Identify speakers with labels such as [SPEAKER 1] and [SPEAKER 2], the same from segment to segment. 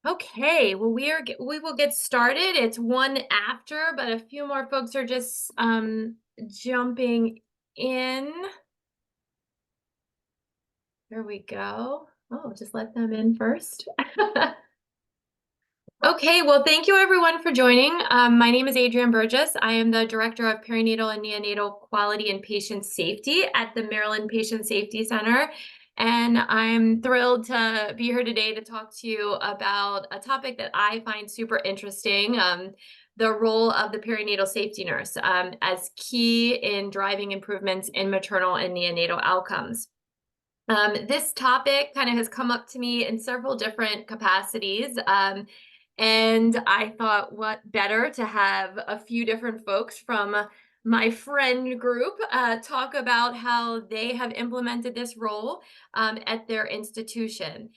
[SPEAKER 1] Okay, well, we will get started. It's one after, but a few more folks are just jumping in. There we go. Oh, just let them in first. Okay, well, thank you everyone for joining. My name is Adrienne Burgess. I am the Director of Perinatal and Neonatal Quality and Patient Safety at the Maryland Patient Safety Center. And I'm thrilled to be here today to talk to you about a topic that I find super interesting, the role of the perinatal safety nurse as key in driving improvements in maternal and neonatal outcomes. This topic kind of has come up to me in several different capacities. And I thought, what better to have a few different folks from my friend group talk about how they have implemented this role at their institution.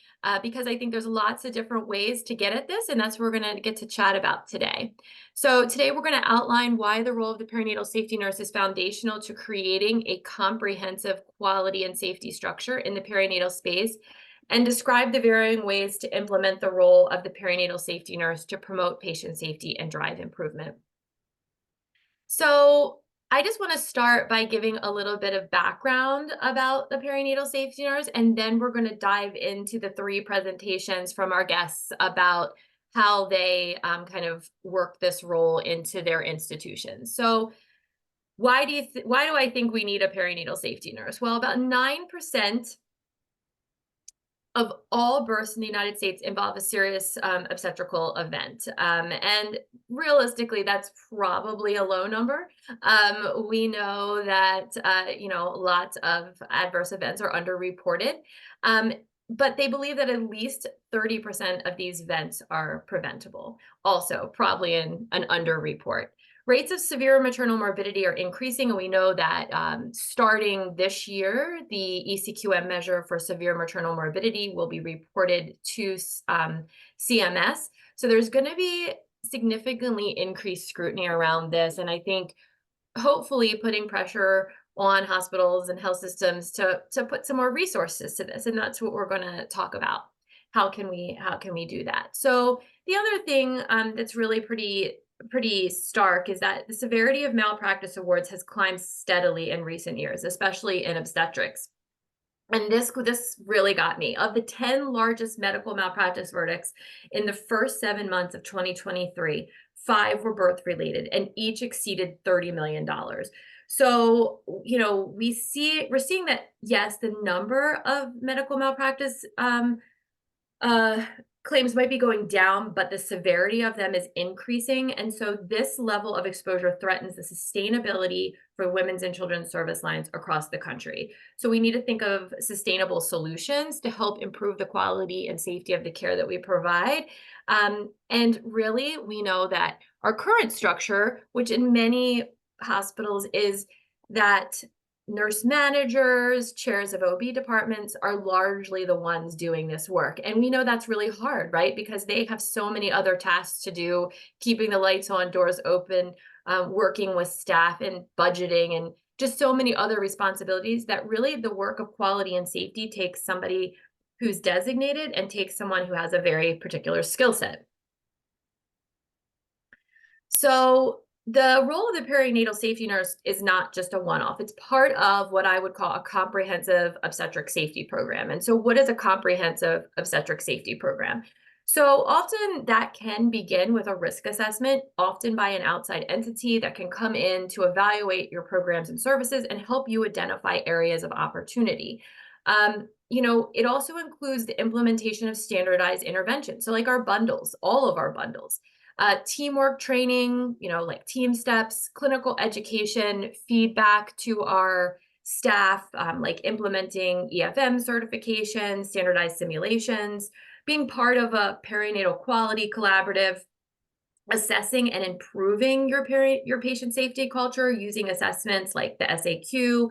[SPEAKER 1] Because I think there's lots of different ways to get at this, and that's what we're going to get to chat about today. So today we're going to outline why the role of the perinatal safety nurse is foundational to creating a comprehensive quality and safety structure in the perinatal space, and describe the varying ways to implement the role of the perinatal safety nurse to promote patient safety and drive improvement. So I just want to start by giving a little bit of background about the perinatal safety nurse, and then we're going to dive into the three presentations from our guests about how they kind of work this role into their institutions. So why do I think we need a perinatal safety nurse? Well, about 9% of all births in the United States involve a serious obstetrical event. And realistically, that's probably a low number. We know that, lots of adverse events are underreported. But they believe that at least 30% of these events are preventable. Also, probably an underreport. Rates of severe maternal morbidity are increasing, and we know that starting this year, the ECQM measure for severe maternal morbidity will be reported to CMS. So there's going to be significantly increased scrutiny around this, and I think hopefully putting pressure on hospitals and health systems to put some more resources to this, and that's what we're going to talk about. How can we do that? So the other thing that's really pretty stark is that the severity of malpractice awards has climbed steadily in recent years, especially in obstetrics. And this really got me. Of the 10 largest medical malpractice verdicts in the first 7 months of 2023, 5 were birth related and each exceeded $30 million. So, we're seeing that, yes, the number of medical malpractice uh, claims might be going down, but the severity of them is increasing. And so this level of exposure threatens the sustainability for women's and children's service lines across the country. So we need to think of sustainable solutions to help improve the quality and safety of the care that we provide. And really, we know that our current structure, which in many hospitals is that nurse managers, chairs of OB departments are largely the ones doing this work. And we know that's really hard, right? Because they have so many other tasks to do, keeping the lights on, doors open, working with staff and budgeting, and just so many other responsibilities that really the work of quality and safety takes somebody who's designated and takes someone who has a very particular skill set. So the role of the perinatal safety nurse is not just a one-off. It's part of what I would call a comprehensive obstetric safety program. And so what is a comprehensive obstetric safety program? So often that can begin with a risk assessment, often by an outside entity that can come in to evaluate your programs and services and help you identify areas of opportunity. It also includes the implementation of standardized interventions. So like our bundles, all of our bundles. Teamwork training, like team steps, clinical education, feedback to our staff, like implementing EFM certification, standardized simulations, being part of a perinatal quality collaborative, assessing and improving your patient safety culture using assessments like the SAQ,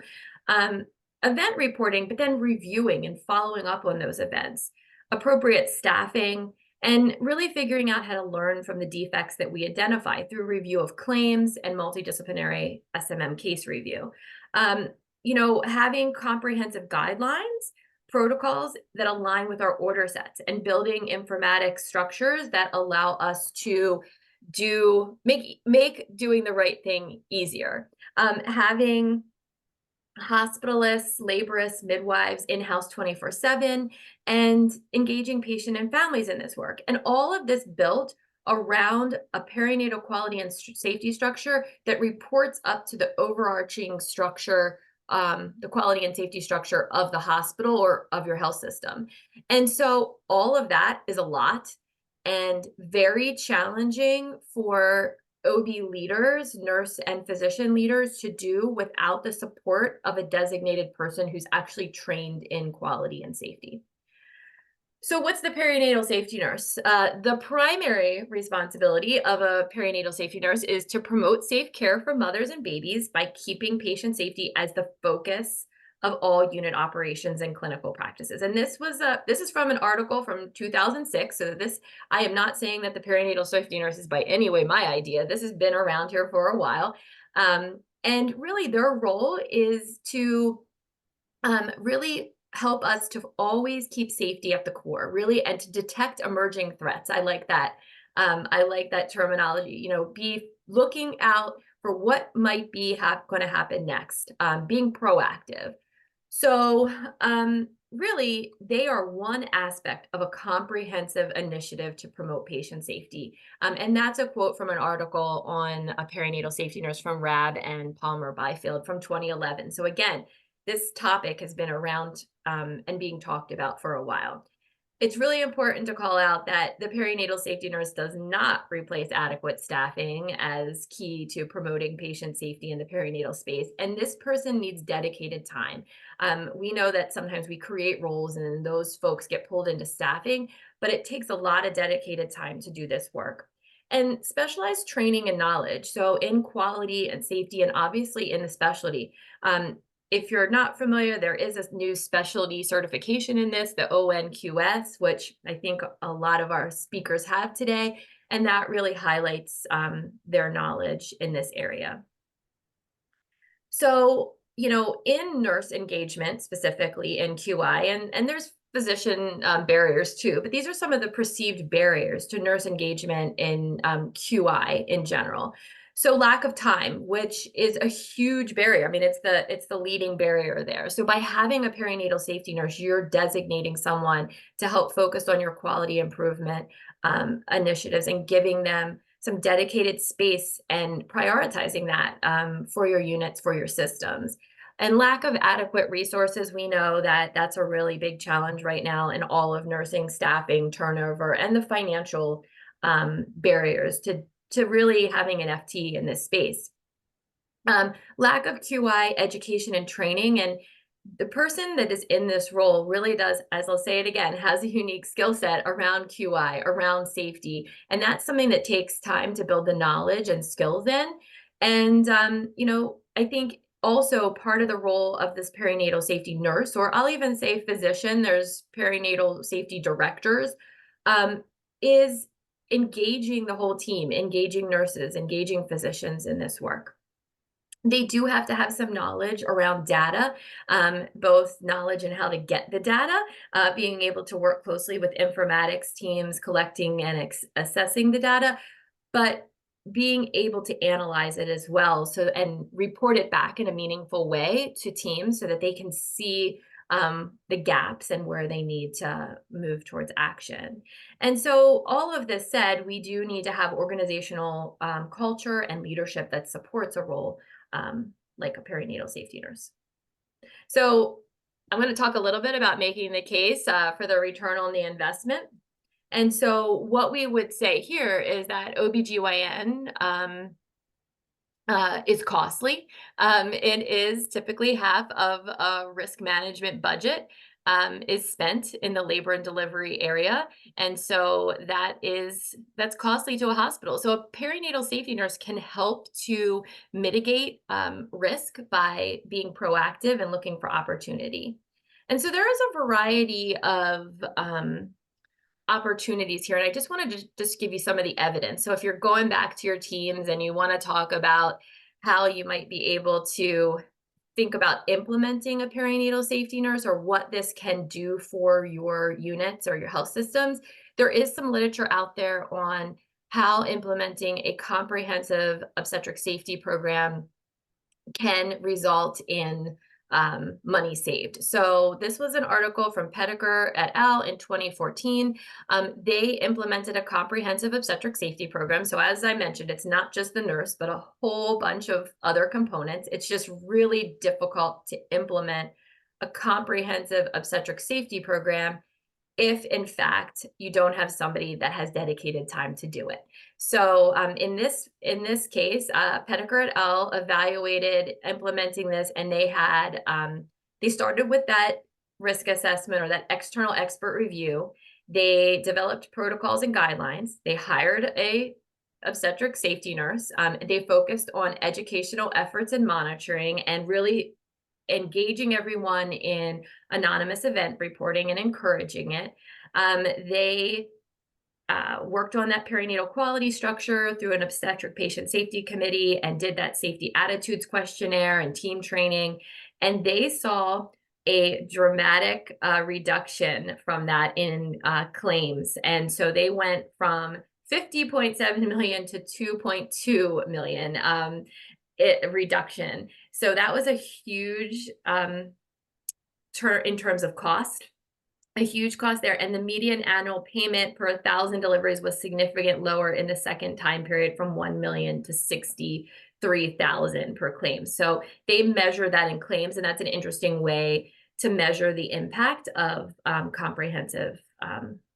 [SPEAKER 1] event reporting, but then reviewing and following up on those events, appropriate staffing, and really figuring out how to learn from the defects that we identify through review of claims and multidisciplinary SMM case review. Having comprehensive guidelines, protocols that align with our order sets and building informatic structures that allow us to make doing the right thing easier. Having hospitalists, laborists, midwives in-house 24/7, and engaging patient and families in this work. And all of this built around a perinatal quality and safety structure that reports up to the overarching structure, the quality and safety structure of the hospital or of your health system. And so all of that is a lot and very challenging for OB leaders, nurse and physician leaders to do without the support of a designated person who's actually trained in quality and safety. So what's the perinatal safety nurse? The primary responsibility of a perinatal safety nurse is to promote safe care for mothers and babies by keeping patient safety as the focus of all unit operations and clinical practices. And this is from an article from 2006. So I am not saying that the perinatal safety nurse is by any way my idea. This has been around here for a while. And really their role is to really help us to always keep safety at the core, really, and to detect emerging threats. I like that. I like that terminology, be looking out for what might be going to happen next, being proactive. So really, they are one aspect of a comprehensive initiative to promote patient safety. And that's a quote from an article on a perinatal safety nurse from Rabb and Palmer Byfield from 2011. So again, this topic has been around and being talked about for a while. It's really important to call out that the perinatal safety nurse does not replace adequate staffing as key to promoting patient safety in the perinatal space. And this person needs dedicated time. We know that sometimes we create roles and those folks get pulled into staffing, but it takes a lot of dedicated time to do this work. And specialized training and knowledge. So in quality and safety, and obviously in the specialty. If you're not familiar, there is a new specialty certification in this, the ONQS, which I think a lot of our speakers have today, and that really highlights their knowledge in this area. So, in nurse engagement, specifically in QI, and there's physician barriers too, but these are some of the perceived barriers to nurse engagement in QI in general. So lack of time, which is a huge barrier. I mean, it's the leading barrier there. So by having a perinatal safety nurse, you're designating someone to help focus on your quality improvement initiatives and giving them some dedicated space and prioritizing that for your units, for your systems. And lack of adequate resources, we know that that's a really big challenge right now in all of nursing, staffing, turnover, and the financial barriers to really having an FT in this space. Lack of QI education and training, and the person that is in this role really does, as I'll say it again, has a unique skill set around QI, around safety, and that's something that takes time to build the knowledge and skills in. And I think also part of the role of this perinatal safety nurse, or I'll even say physician, there's perinatal safety directors, is engaging the whole team, engaging nurses, engaging physicians in this work. They do have to have some knowledge around data, both knowledge in how to get the data, being able to work closely with informatics teams, collecting and assessing the data, but being able to analyze it as well, and report it back in a meaningful way to teams so that they can see the gaps and where they need to move towards action. And so all of this said, we do need to have organizational culture and leadership that supports a role like a perinatal safety nurse. So I'm going to talk a little bit about making the case for the return on the investment. And so what we would say here is that OBGYN is costly. It is typically half of a risk management budget is spent in the labor and delivery area. And so that's costly to a hospital. So a perinatal safety nurse can help to mitigate risk by being proactive and looking for opportunity. And so there is a variety of opportunities here. And I just want to just give you some of the evidence. So if you're going back to your teams and you want to talk about how you might be able to think about implementing a perinatal safety nurse or what this can do for your units or your health systems, there is some literature out there on how implementing a comprehensive obstetric safety program can result in money saved. So this was an article from Pettiger et al. In 2014. They implemented a comprehensive obstetric safety program. So as I mentioned, it's not just the nurse, but a whole bunch of other components. It's just really difficult to implement a comprehensive obstetric safety program if in fact you don't have somebody that has dedicated time to do it. So in this case, Pettiger et al. Evaluated implementing this, and they started with that risk assessment or that external expert review. They developed protocols and guidelines. They hired a obstetric safety nurse. They focused on educational efforts and monitoring, and really engaging everyone in anonymous event reporting and encouraging it. They worked on that perinatal quality structure through an obstetric patient safety committee and did that safety attitudes questionnaire and team training. And they saw a dramatic reduction from that in claims. And so they went from 50.7 million to 2.2 million reduction. So that was a huge in terms of cost, a huge cost there. And the median annual payment per 1,000 deliveries was significantly lower in the second time period, from 1 million to 63,000 per claim. So they measure that in claims, and that's an interesting way to measure the impact of comprehensive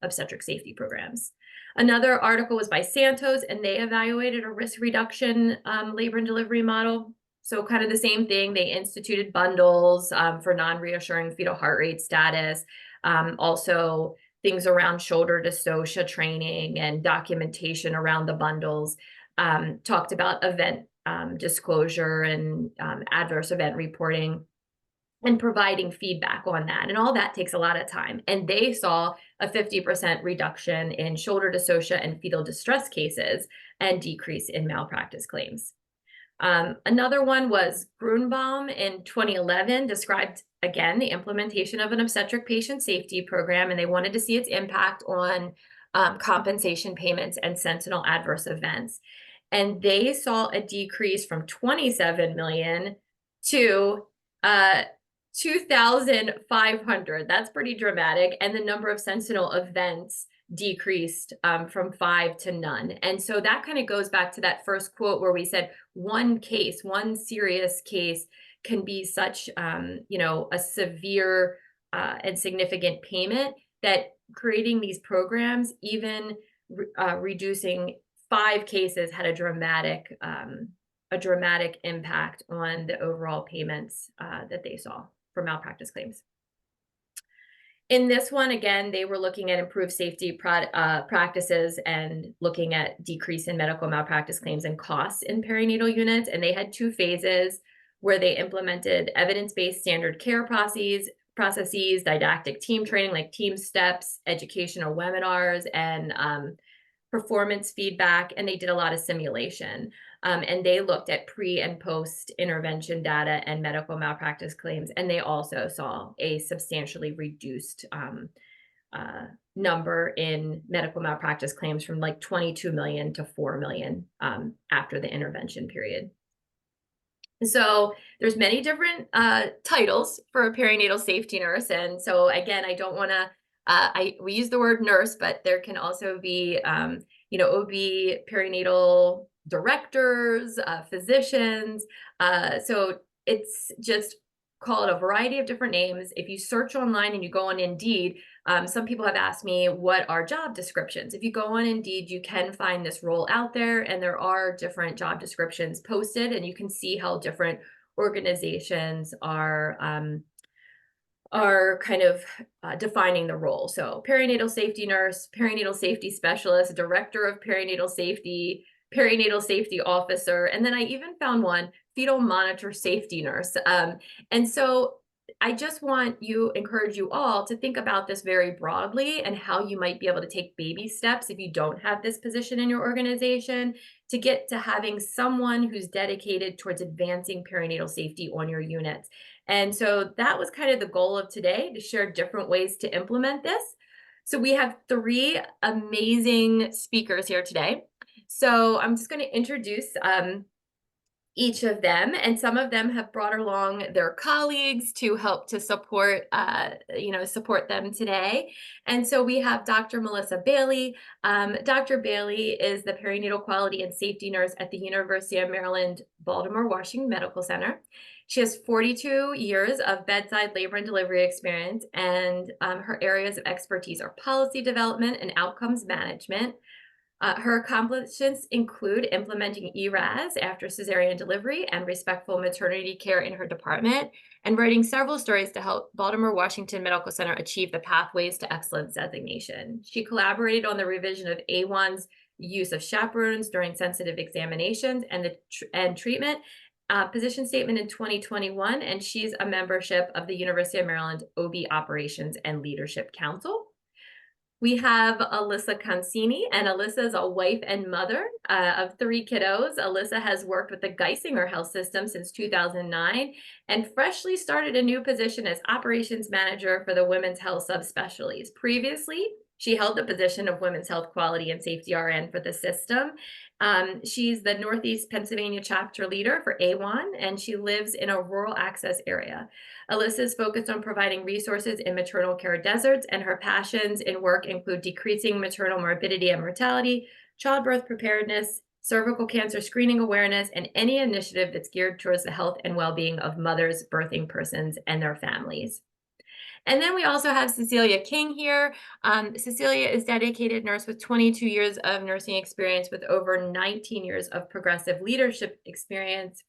[SPEAKER 1] obstetric safety programs. Another article was by Santos, and they evaluated a risk reduction labor and delivery model. So kind of the same thing. They instituted bundles for non-reassuring fetal heart rate status, also things around shoulder dystocia training and documentation around the bundles, talked about event disclosure and adverse event reporting, and providing feedback on that. And all that takes a lot of time. And they saw a 50% reduction in shoulder dystocia and fetal distress cases and decrease in malpractice claims. Another one was Grunbaum in 2011, described again the implementation of an obstetric patient safety program, and they wanted to see its impact on compensation payments and sentinel adverse events. And they saw a decrease from 27 million to 2,500. That's pretty dramatic. And the number of sentinel events decreased from 5 to none. And so that kind of goes back to that first quote where we said one serious case can be such, a severe and significant payment, that creating these programs, even reducing 5 cases, had a dramatic impact on the overall payments that they saw for malpractice claims. In this one, again, they were looking at improved safety practices and looking at decrease in medical malpractice claims and costs in perinatal units. And they had 2 phases where they implemented evidence-based standard care processes, didactic team training like team steps, educational webinars, and performance feedback. And they did a lot of simulation. And they looked at pre and post intervention data and medical malpractice claims. And they also saw a substantially reduced number in medical malpractice claims, from like 22 million to 4 million after the intervention period. So there's many different titles for a perinatal safety nurse. And so again, I don't want to, we use the word nurse, but there can also be, OB perinatal directors, physicians. So it's just, call it a variety of different names. If you search online and you go on Indeed, some people have asked me, what are job descriptions? If you go on Indeed, you can find this role out there, and there are different job descriptions posted, and you can see how different organizations are kind of defining the role. So perinatal safety nurse, perinatal safety specialist, director of perinatal safety officer, and then I even found one, fetal monitor safety nurse. And so I just encourage you all to think about this very broadly and how you might be able to take baby steps if you don't have this position in your organization to get to having someone who's dedicated towards advancing perinatal safety on your units. And so that was kind of the goal of today, to share different ways to implement this. So we have three amazing speakers here today. So I'm just going to introduce each of them, and some of them have brought along their colleagues to help to support support them today. And so we have Dr. Melissa Bailey. Dr. Bailey is the perinatal quality and safety nurse at the University of Maryland Baltimore Washington Medical Center. She has 42 years of bedside labor and delivery experience, and her areas of expertise are policy development and outcomes management. Her accomplishments include implementing ERAS after cesarean delivery and respectful maternity care in her department, and writing several stories to help Baltimore Washington Medical Center achieve the Pathways to Excellence designation. She collaborated on the revision of A1's use of chaperones during sensitive examinations and treatment position statement in 2021, and she's a membership of the University of Maryland OB Operations and Leadership Council. We have Alyssa Consini, and Alyssa is a wife and mother of 3 kiddos. Alyssa has worked with the Geisinger Health System since 2009 and freshly started a new position as operations manager for the Women's Health Subspecialties. Previously, she held the position of Women's Health Quality and Safety RN for the system. She's the Northeast Pennsylvania chapter leader for A1, and she lives in a rural access area. Alyssa is focused on providing resources in maternal care deserts, and her passions in work include decreasing maternal morbidity and mortality, childbirth preparedness, cervical cancer screening awareness, and any initiative that's geared towards the health and well-being of mothers, birthing persons, and their families. And then we also have Cecilia King here. Cecilia is a dedicated nurse with 22 years of nursing experience with over 19 years of progressive leadership experience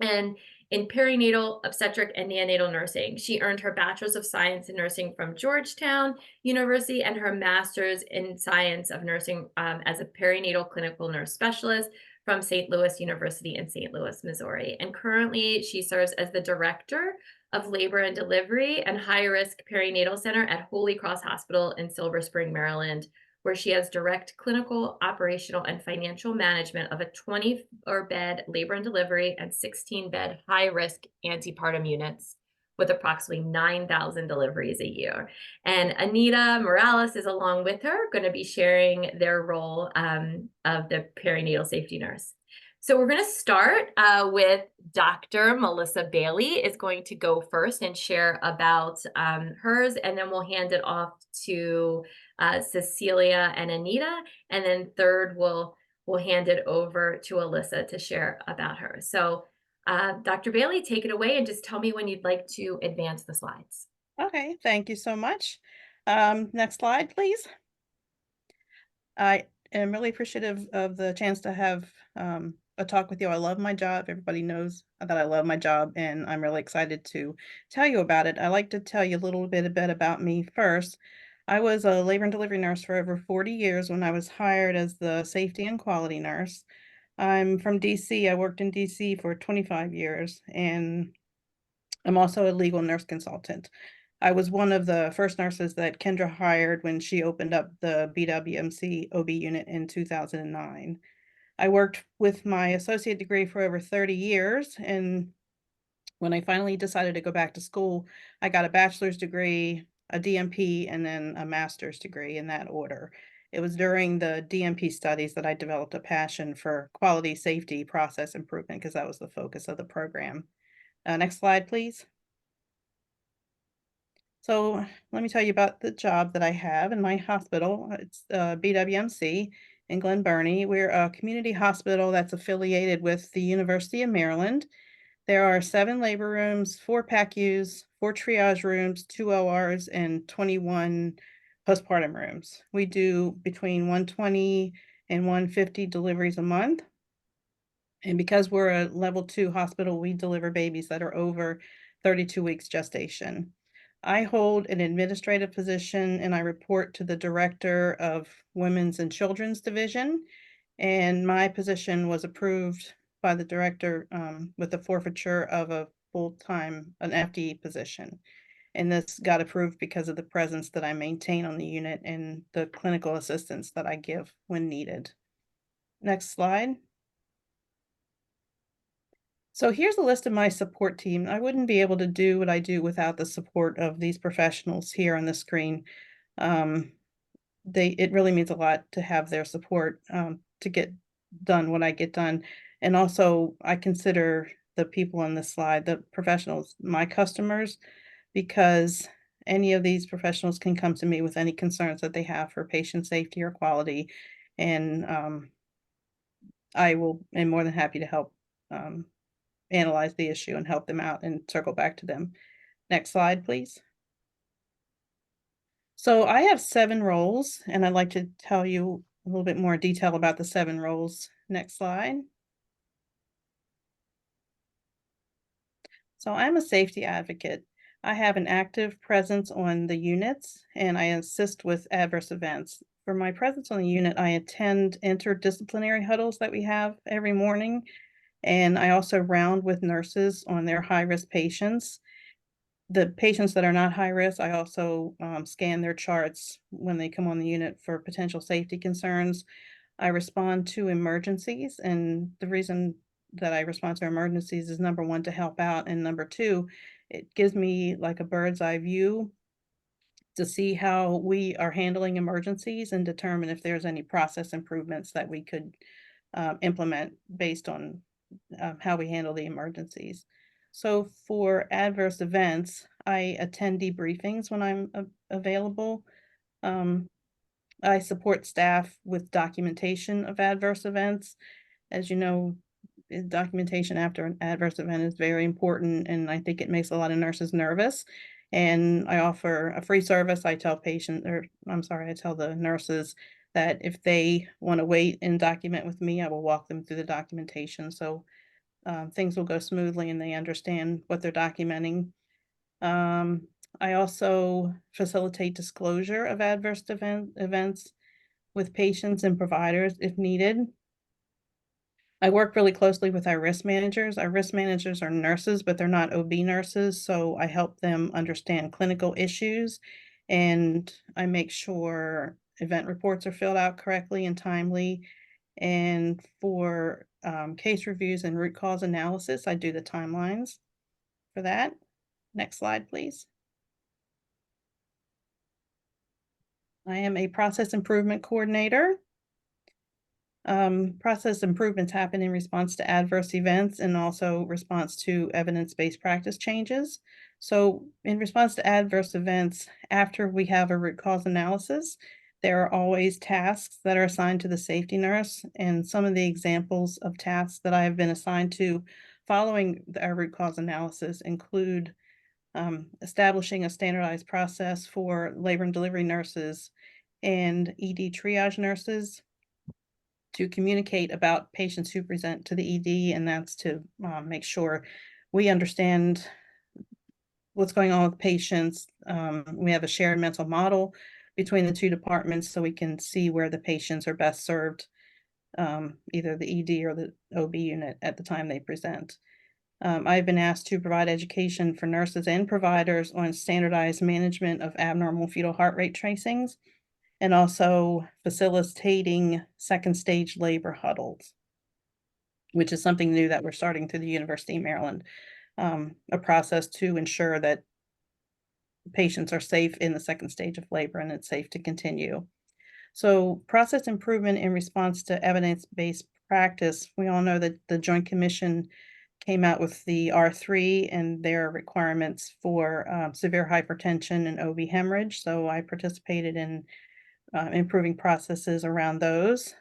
[SPEAKER 1] and in perinatal, obstetric, and neonatal nursing. She earned her Bachelor's of Science in Nursing from Georgetown University and her Master's in Science of Nursing as a perinatal clinical nurse specialist from St. Louis University in St. Louis, Missouri. And currently, she serves as the Director of Labor and Delivery and High Risk Perinatal Center at Holy Cross Hospital in Silver Spring, Maryland, where she has direct clinical, operational, and financial management of a 24-bed labor and delivery and 16-bed high-risk antepartum units with approximately 9,000 deliveries a year. And Anita Morales is along with her, going to be sharing their role of the perinatal safety nurse. So we're going to start with Dr. Melissa Bailey is going to go first and share about hers, and then we'll hand it off to Cecilia and Anita, and then third we'll hand it over to Alyssa to share about her. So Dr. Bailey, take it away and just tell me when you'd like to advance the slides.
[SPEAKER 2] Okay, thank you so much. Next slide, please. I am really appreciative of the chance to have a talk with you. I love my job. Everybody knows that I love my job, and I'm really excited to tell you about it. I'd like to tell you a little bit about me first. I was a labor and delivery nurse for over 40 years when I was hired as the safety and quality nurse. I'm from DC. I worked in DC for 25 years, and I'm also a legal nurse consultant. I was one of the first nurses that Kendra hired when she opened up the BWMC OB unit in 2009. I worked with my associate degree for over 30 years, and when I finally decided to go back to school, I got a bachelor's degree, a DMP, and then a master's degree in that order. It was during the DMP studies that I developed a passion for quality, safety, process improvement, because that was the focus of the program. Next slide, please. So let me tell you about the job that I have in my hospital. It's BWMC in Glen Burnie. We're a community hospital that's affiliated with the University of Maryland. There are 7 labor rooms, 4 PACUs, 4 triage rooms, 2 ORs, and 21 postpartum rooms. We do between 120 and 150 deliveries a month. And because we're a level 2 hospital, we deliver babies that are over 32 weeks gestation. I hold an administrative position and I report to the Director of Women's and Children's Division. And my position was approved by the director with the forfeiture of a full-time, an FTE position. And this got approved because of the presence that I maintain on the unit and the clinical assistance that I give when needed. Next slide. So here's a list of my support team. I wouldn't be able to do what I do without the support of these professionals here on the screen. Um, it really means a lot to have their support to get done what I get done. And also, I consider the people on this slide, the professionals, my customers, because any of these professionals can come to me with any concerns that they have for patient safety or quality. And I will am more than happy to help um, analyze the issue and help them out and circle back to them. Next slide, please. So I have 7 roles, and I'd like to tell you a little bit more detail about the 7 roles. Next slide. So I'm a safety advocate. I have an active presence on the units, and I assist with adverse events. For my presence on the unit, I attend interdisciplinary huddles that we have every morning, and I also round with nurses on their high-risk patients. The patients that are not high risk, I also scan their charts when they come on the unit for potential safety concerns. I respond to emergencies, and the reason that I respond to emergencies is number one, to help out, and number two, it gives me like a bird's eye view to see how we are handling emergencies and determine if there's any process improvements that we could implement based on how we handle the emergencies. So for adverse events, I attend debriefings when I'm available. Um, I support staff with documentation of adverse events. As you know, documentation after an adverse event is very important, and I think it makes a lot of nurses nervous. And I offer a free service. I tell I tell the nurses that if they want to wait and document with me, I will walk them through the documentation. So things will go smoothly and they understand what they're documenting. Um, I also facilitate disclosure of adverse events with patients and providers if needed. I work really closely with our risk managers. Our risk managers are nurses, but they're not OB nurses, so I help them understand clinical issues, and I make sure event reports are filled out correctly and timely. And for case reviews and root cause analysis, I do the timelines for that. Next slide, please. I am a process improvement coordinator. Process improvements happen in response to adverse events and also response to evidence-based practice changes. So in response to adverse events, after we have a root cause analysis, there are always tasks that are assigned to the safety nurse. And some of the examples of tasks that I have been assigned to following our root cause analysis include establishing a standardized process for labor and delivery nurses and ED triage nurses to communicate about patients who present to the ED, and that's to make sure we understand what's going on with patients. We have a shared mental model between the two departments so we can see where the patients are best served, either the ED or the OB unit at the time they present. I've been asked to provide education for nurses and providers on standardized management of abnormal fetal heart rate tracings, and also facilitating second stage labor huddles, which is something new that we're starting through the University of Maryland, a process to ensure that patients are safe in the second stage of labor and it's safe to continue. So process improvement in response to evidence-based practice, we all know that the Joint Commission came out with the R3 and their requirements for severe hypertension and OB hemorrhage. So I participated in improving processes around those.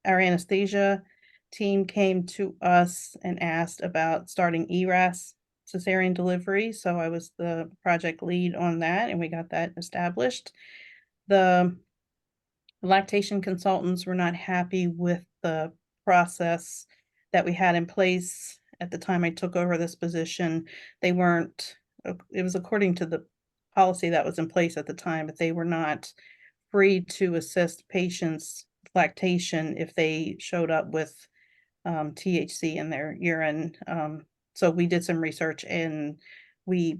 [SPEAKER 2] Our anesthesia team came to us and asked about starting ERAS cesarean delivery. So I was the project lead on that, and we got that established. The lactation consultants were not happy with the process that we had in place at the time I took over this position. They weren't, it was according to the policy that was in place at the time, but they were not free to assist patients' lactation if they showed up with THC in their urine. So we did some research and we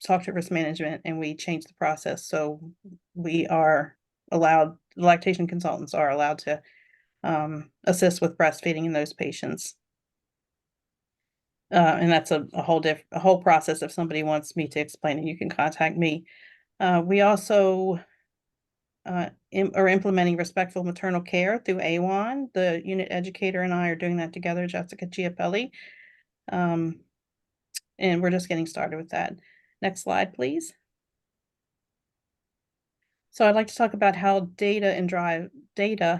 [SPEAKER 2] talked to risk management and we changed the process. So we are allowed, lactation consultants are allowed to assist with breastfeeding in those patients. And that's a whole process. If somebody wants me to explain it, you can contact me. We also are implementing respectful maternal care through AWAN. The unit educator and I are doing that together, Jessica Giapelli. And we're just getting started with that. Next slide, please. So I'd like to talk about how data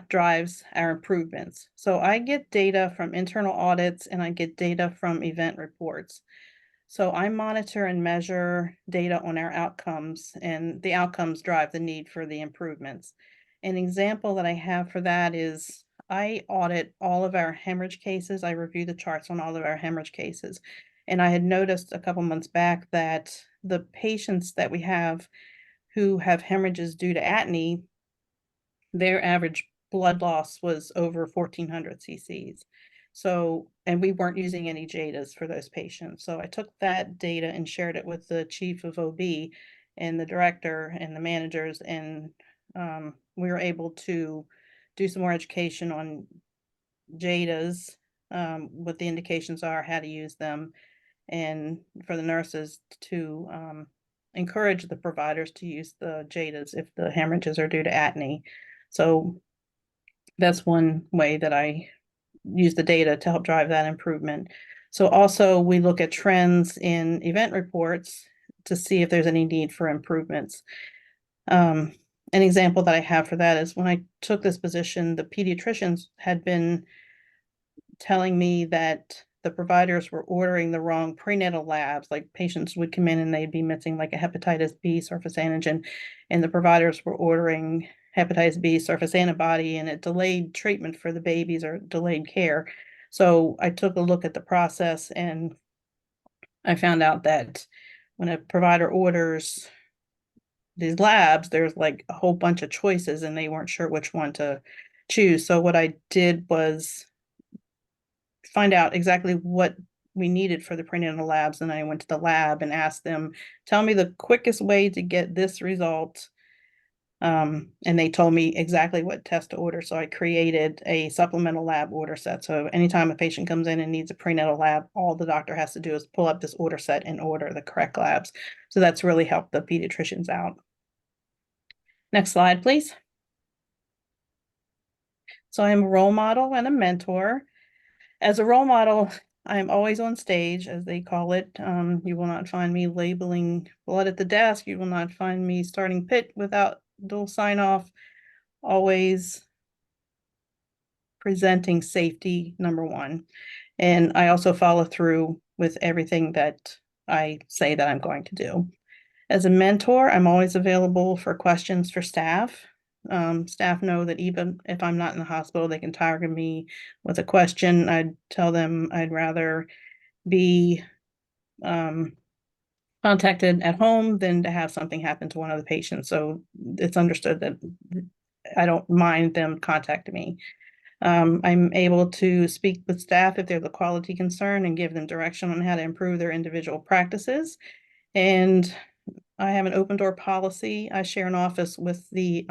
[SPEAKER 2] drives our improvements. So I get data from internal audits and I get data from event reports. So I monitor and measure data on our outcomes, and the outcomes drive the need for the improvements. An example that I have for that is I audit all of our hemorrhage cases. I review the charts on all of our hemorrhage cases. And I had noticed a couple months back that the patients that we have who have hemorrhages due to atony, their average blood loss was over 1,400 cc's. So, and we weren't using any JADAs for those patients. So I took that data and shared it with the chief of OB and the director and the managers, and we were able to do some more education on JADAs, what the indications are, how to use them, and for the nurses to encourage the providers to use the JADAs if the hemorrhages are due to atony. So that's one way that I use the data to help drive that improvement. So also we look at trends in event reports to see if there's any need for improvements. An example that I have for that is when I took this position, the pediatricians had been telling me that the providers were ordering the wrong prenatal labs. Like patients would come in and they'd be missing like a hepatitis B surface antigen, and the providers were ordering hepatitis B surface antibody, and it delayed treatment for the babies or delayed care. So I took a look at the process and I found out that when a provider orders these labs, there's like a whole bunch of choices and they weren't sure which one to choose. So what I did was find out exactly what we needed for the prenatal labs. And I went to the lab and asked them, tell me the quickest way to get this result. And they told me exactly what test to order. So I created a supplemental lab order set. So anytime a patient comes in and needs a prenatal lab, all the doctor has to do is pull up this order set and order the correct labs. So that's really helped the pediatricians out. Next slide, please. So I'm a role model and a mentor. As a role model, I'm always on stage, as they call it. You will not find me labeling blood at the desk. You will not find me starting PIT without dual sign off. Always presenting safety number one. And I also follow through with everything that I say that I'm going to do. As a mentor, I'm always available for questions for staff. Staff know that even if I'm not in the hospital, they can target me with a question. I'd tell them I'd rather be contacted at home than to have something happen to one of the patients. So it's understood that I don't mind them contacting me. I'm able to speak with staff if there's a quality concern and give them direction on how to improve their individual practices. And I have an open door policy. I share an office with the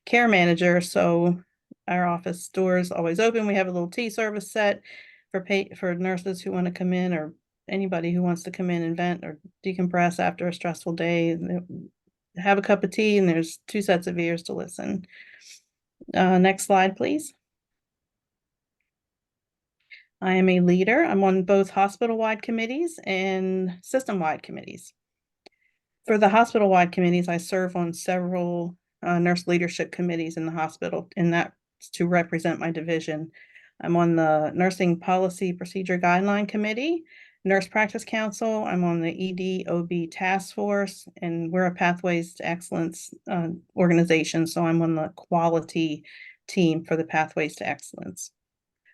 [SPEAKER 2] care manager, so our office door is always open. We have a little tea service set for nurses who want to come in, or anybody who wants to come in and vent or decompress after a stressful day. Have a cup of tea, and there's 2 sets of ears to listen. Next slide, please. I am a leader. I'm on both hospital-wide committees and system-wide committees. For the hospital-wide committees, I serve on several nurse leadership committees in the hospital, and that's to represent my division. I'm on the Nursing Policy Procedure Guideline Committee, Nurse Practice Council. I'm on the ED/OB Task Force, and we're a Pathways to Excellence organization, so I'm on the quality team for the Pathways to Excellence.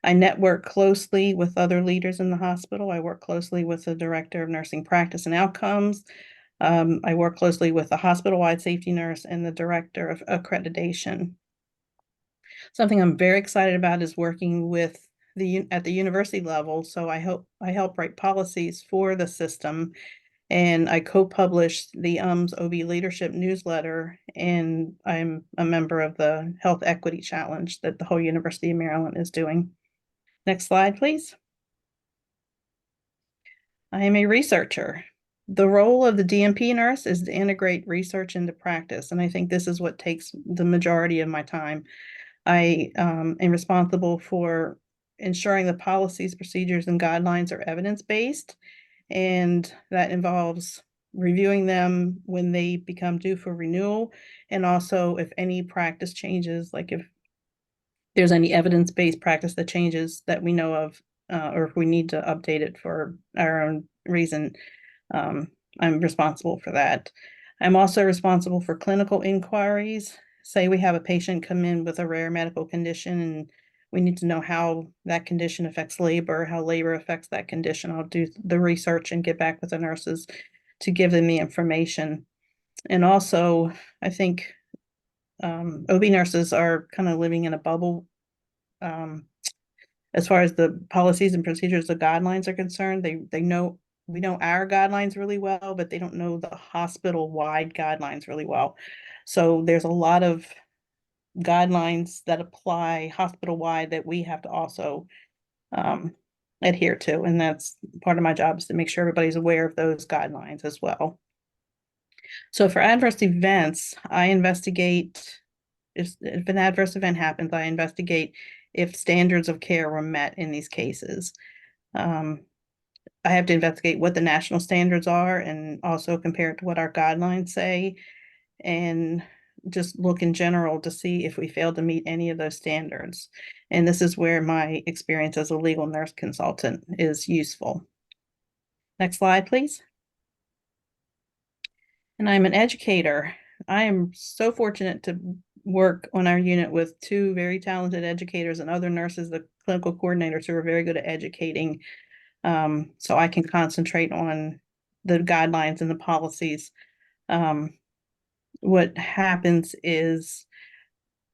[SPEAKER 2] I network closely with other leaders in the hospital. I work closely with the Director of Nursing Practice and Outcomes. I work closely with the hospital-wide safety nurse and the Director of Accreditation. Something I'm very excited about is working with at the university level, so I help write policies for the system, and I co-published the OB Leadership newsletter, and I'm a member of the Health Equity Challenge that the whole University of Maryland is doing. Next slide, please. I am a researcher. The role of the DNP nurse is to integrate research into practice, and I think this is what takes the majority of my time. I am responsible for ensuring the policies, procedures, and guidelines are evidence-based, and that involves reviewing them when they become due for renewal, and also if any practice changes, like if there's any evidence-based practice that changes that we know of, or if we need to update it for our own reason, I'm responsible for that. I'm also responsible for clinical inquiries. Say we have a patient come in with a rare medical condition and we need to know how that condition affects labor, how labor affects that condition. I'll do the research and get back with the nurses to give them the information. And also, I think OB nurses are kind of living in a bubble as far as the policies and procedures, the guidelines are concerned. They know we know our guidelines really well, but they don't know the hospital-wide guidelines really well. So there's a lot of guidelines that apply hospital-wide that we have to also adhere to, and that's part of my job, is to make sure everybody's aware of those guidelines as well. So for adverse events, I investigate if an adverse event happens, I investigate if standards of care were met in these cases. I have to investigate what the national standards are and also compare it to what our guidelines say, and just look in general to see if we failed to meet any of those standards. And this is where my experience as a legal nurse consultant is useful. Next slide, please. And I'm an educator. I am so fortunate to work on our unit with two very talented educators and other nurses, the clinical coordinators, who are very good at educating. So I can concentrate on the guidelines and the policies. What happens is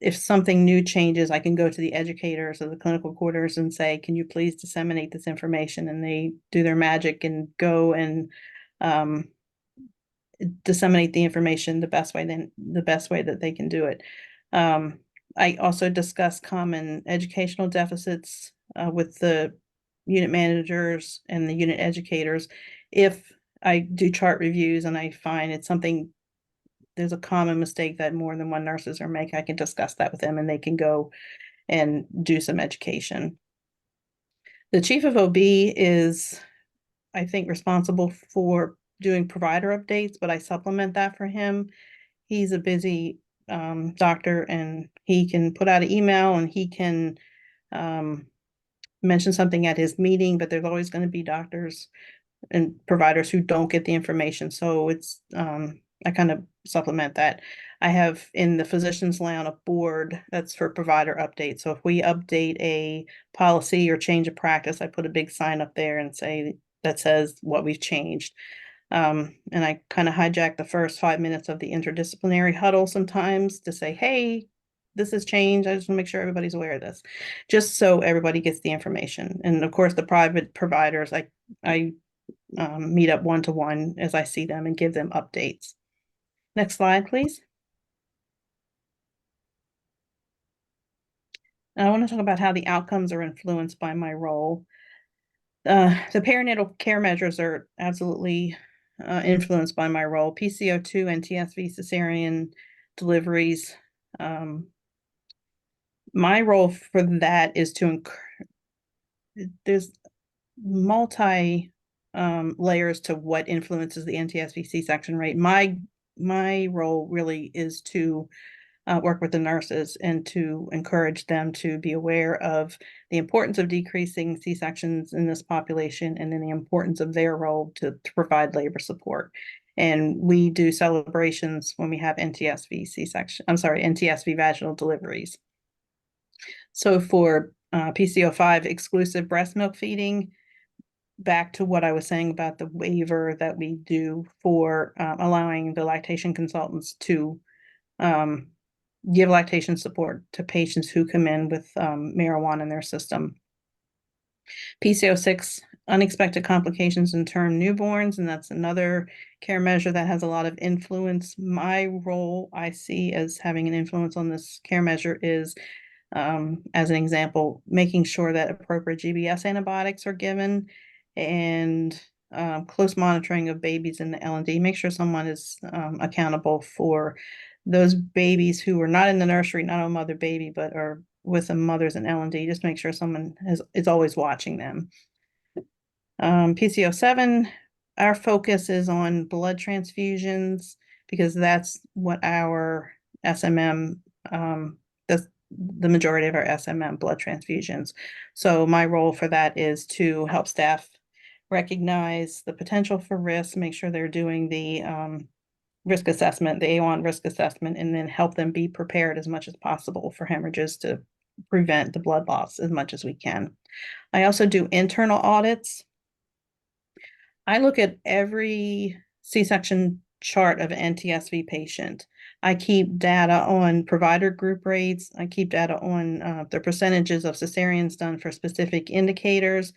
[SPEAKER 2] if something new changes, I can go to the educators or the clinical coordinators and say, can you please disseminate this information? And they do their magic and go and disseminate the information the best way that they can do it. I also discuss common educational deficits with the unit managers and the unit educators. If I do chart reviews and I find it's something, there's a common mistake that more than one nurses are making, I can discuss that with them and they can go and do some education. The chief of OB is, I think, responsible for doing provider updates, but I supplement that for him. He's a busy doctor, and he can put out an email and he can mention something at his meeting, but there's always going to be doctors and providers who don't get the information. So it's I kind of supplement that. I have in the physician's lounge a board that's for provider updates. So if we update a policy or change a practice, I put a big sign up there and say that says what we've changed. And I kind of hijack the first 5 minutes of the interdisciplinary huddle sometimes to say, hey, this has changed. I just want to make sure everybody's aware of this, just so everybody gets the information. And of course, the private providers, I meet up one-to-one as I see them and give them updates. Next slide, please. I want to talk about how the outcomes are influenced by my role. The perinatal care measures are absolutely influenced by my role. PCO2 and TSV cesarean deliveries. My role for that is to there's multi layers to what influences the NTSV C-section rate. My role really is to work with the nurses and to encourage them to be aware of the importance of decreasing C-sections in this population, and then the importance of their role to provide labor support. And we do celebrations when we have NTSV vaginal deliveries. So for PCO5 exclusive breast milk feeding, back to what I was saying about the waiver that we do for allowing the lactation consultants to give lactation support to patients who come in with marijuana in their system. PCO6, unexpected complications in term newborns, and that's another care measure that has a lot of influence. My role I see as having an influence on this care measure is, as an example, making sure that appropriate GBS antibiotics are given, and close monitoring of babies in the L&D. Make sure someone is accountable for those babies who are not in the nursery, not a mother baby, but are with the mothers in L&D. Just make sure someone is always watching them. PCO7, our focus is on blood transfusions because that's what our SMM, that's the majority of our SMM blood transfusions. So my role for that is to help staff recognize the potential for risk, make sure they're doing the risk assessment, the A1 risk assessment, and then help them be prepared as much as possible for hemorrhages to prevent the blood loss as much as we can. I also do internal audits. I look at every C-section chart of an NTSV patient. I keep data on provider group rates. I keep data on the percentages of cesareans done for specific indicators,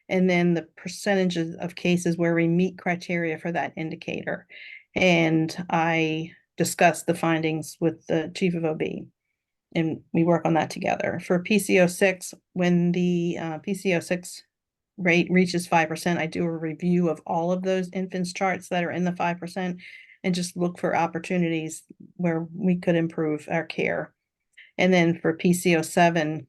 [SPEAKER 2] and then the percentages of cases where we meet criteria for that indicator. And I discuss the findings with the chief of OB, and we work on that together. For PCO6, when the PCO6 rate reaches 5%, I do a review of all of those infants charts that are in the 5% and just look for opportunities where we could improve our care. And then for PCO7,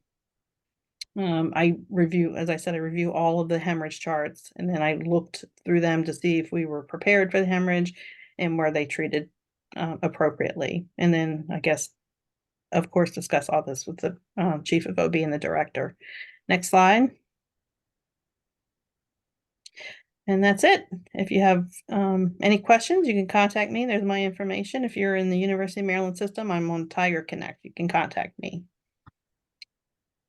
[SPEAKER 2] I review, as I said, I review all of the hemorrhage charts, and then I looked through them to see if we were prepared for the hemorrhage and were they treated appropriately. And then I guess, of course, discuss all this with the chief of OB and the director. Next slide. And that's it. If you have any questions, you can contact me. There's my information. If you're in the University of Maryland system, I'm on Tiger Connect. You can contact me.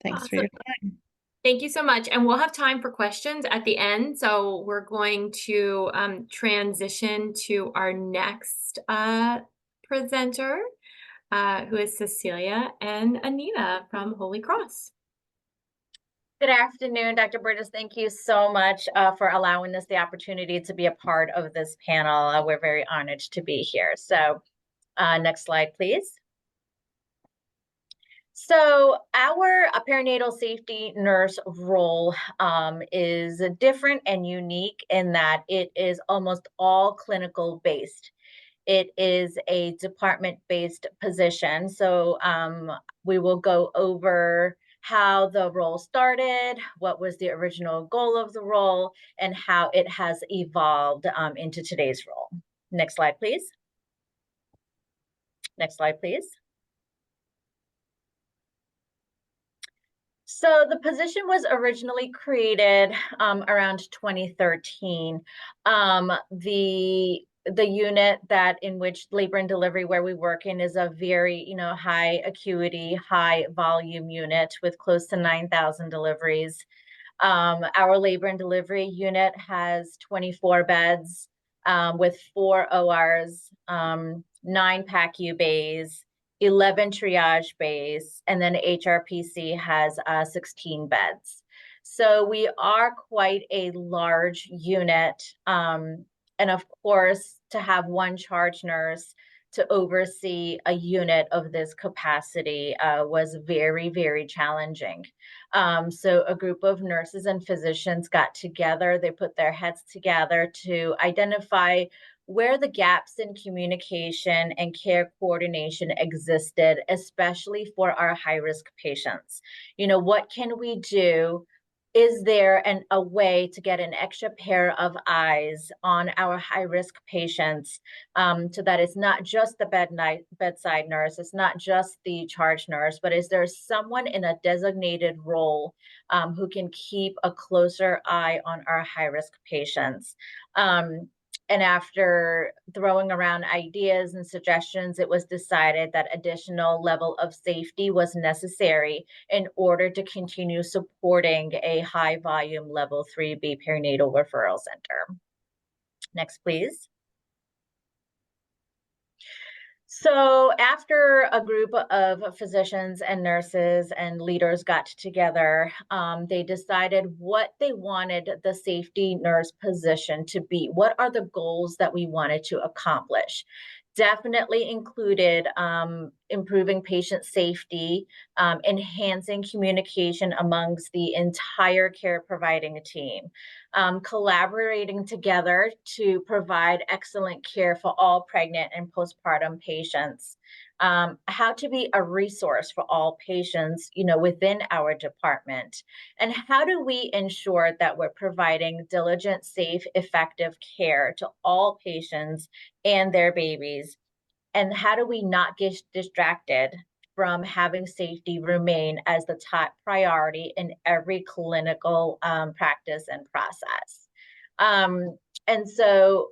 [SPEAKER 2] Thanks for your time.
[SPEAKER 1] Thank you so much. And we'll have time for questions at the end. So we're going to transition to our next presenter, who is Cecilia and Anita from Holy Cross.
[SPEAKER 3] Good afternoon, Dr. Burgess. Thank you so much for allowing us the opportunity to be a part of this panel. We're very honored to be here. So next slide, please. So our perinatal safety nurse role is different and unique in that it is almost all clinical based. It is a department-based position. So we will go over how the role started, what was the original goal of the role, and how it has evolved into today's role. Next slide, please. Next slide, please. So the position was originally created around 2013. The unit that in which labor and delivery where we work in is a very high acuity, high volume unit with close to 9,000 deliveries. Our labor and delivery unit has 24 beds with 4 ORs, 9 PACU bays, 11 triage bays, and then HRPC has 16 beds. So we are quite a large unit. And of course, to have one charge nurse to oversee a unit of this capacity was very, very challenging. So a group of nurses and physicians got together. They put their heads together to identify where the gaps in communication and care coordination existed, especially for our high-risk patients. What can we do? Is there a way to get an extra pair of eyes on our high-risk patients so that it's not just the bedside nurse, it's not just the charge nurse, but is there someone in a designated role who can keep a closer eye on our high-risk patients? And after throwing around ideas and suggestions, it was decided that additional level of safety was necessary in order to continue supporting a high volume level 3B perinatal referral center. Next, please. So after a group of physicians and nurses and leaders got together, they decided what they wanted the safety nurse position to be. What are the goals that we wanted to accomplish? Definitely included improving patient safety, enhancing communication amongst the entire care providing team, collaborating together to provide excellent care for all pregnant and postpartum patients, how to be a resource for all patients, within our department, and how do we ensure that we're providing diligent, safe, effective care to all patients and their babies, and how do we not get distracted from having safety remain as the top priority in every clinical practice and process. And so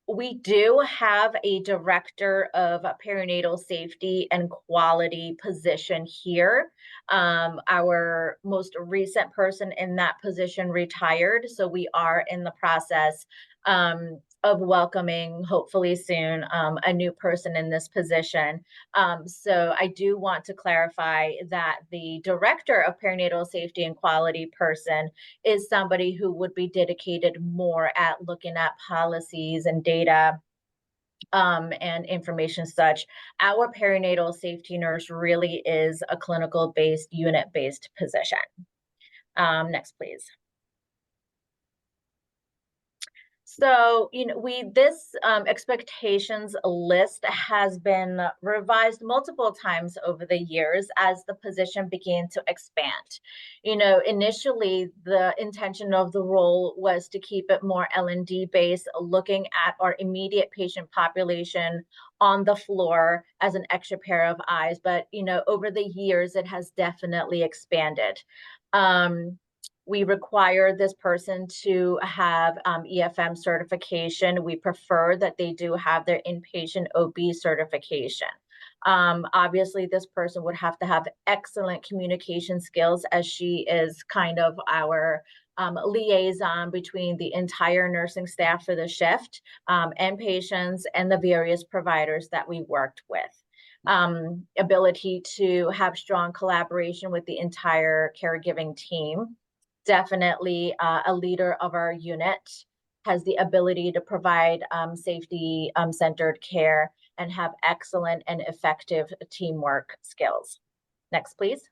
[SPEAKER 3] we do have a director of perinatal safety and quality position here. Our most recent person in that position retired, so we are in the process of welcoming, hopefully soon, a new person in this position. So I do want to clarify that the director of perinatal safety and quality person is somebody who would be dedicated more at looking at policies and data and information such. Our perinatal safety nurse really is a clinical based, unit based position. Next, please. So, this expectations list has been revised multiple times over the years as the position began to expand. Initially, the intention of the role was to keep it more L&D based, looking at our immediate patient population on the floor as an extra pair of eyes. But, over the years, it has definitely expanded. We require this person to have EFM certification. We prefer that they do have their inpatient OB certification. Obviously, this person would have to have excellent communication skills, as she is kind of our liaison between the entire nursing staff for the shift and patients and the various providers that we worked with. Ability to have strong collaboration with the entire caregiving team. Definitely a leader of our unit, has the ability to provide safety centered care and have excellent and effective teamwork skills. Next, please.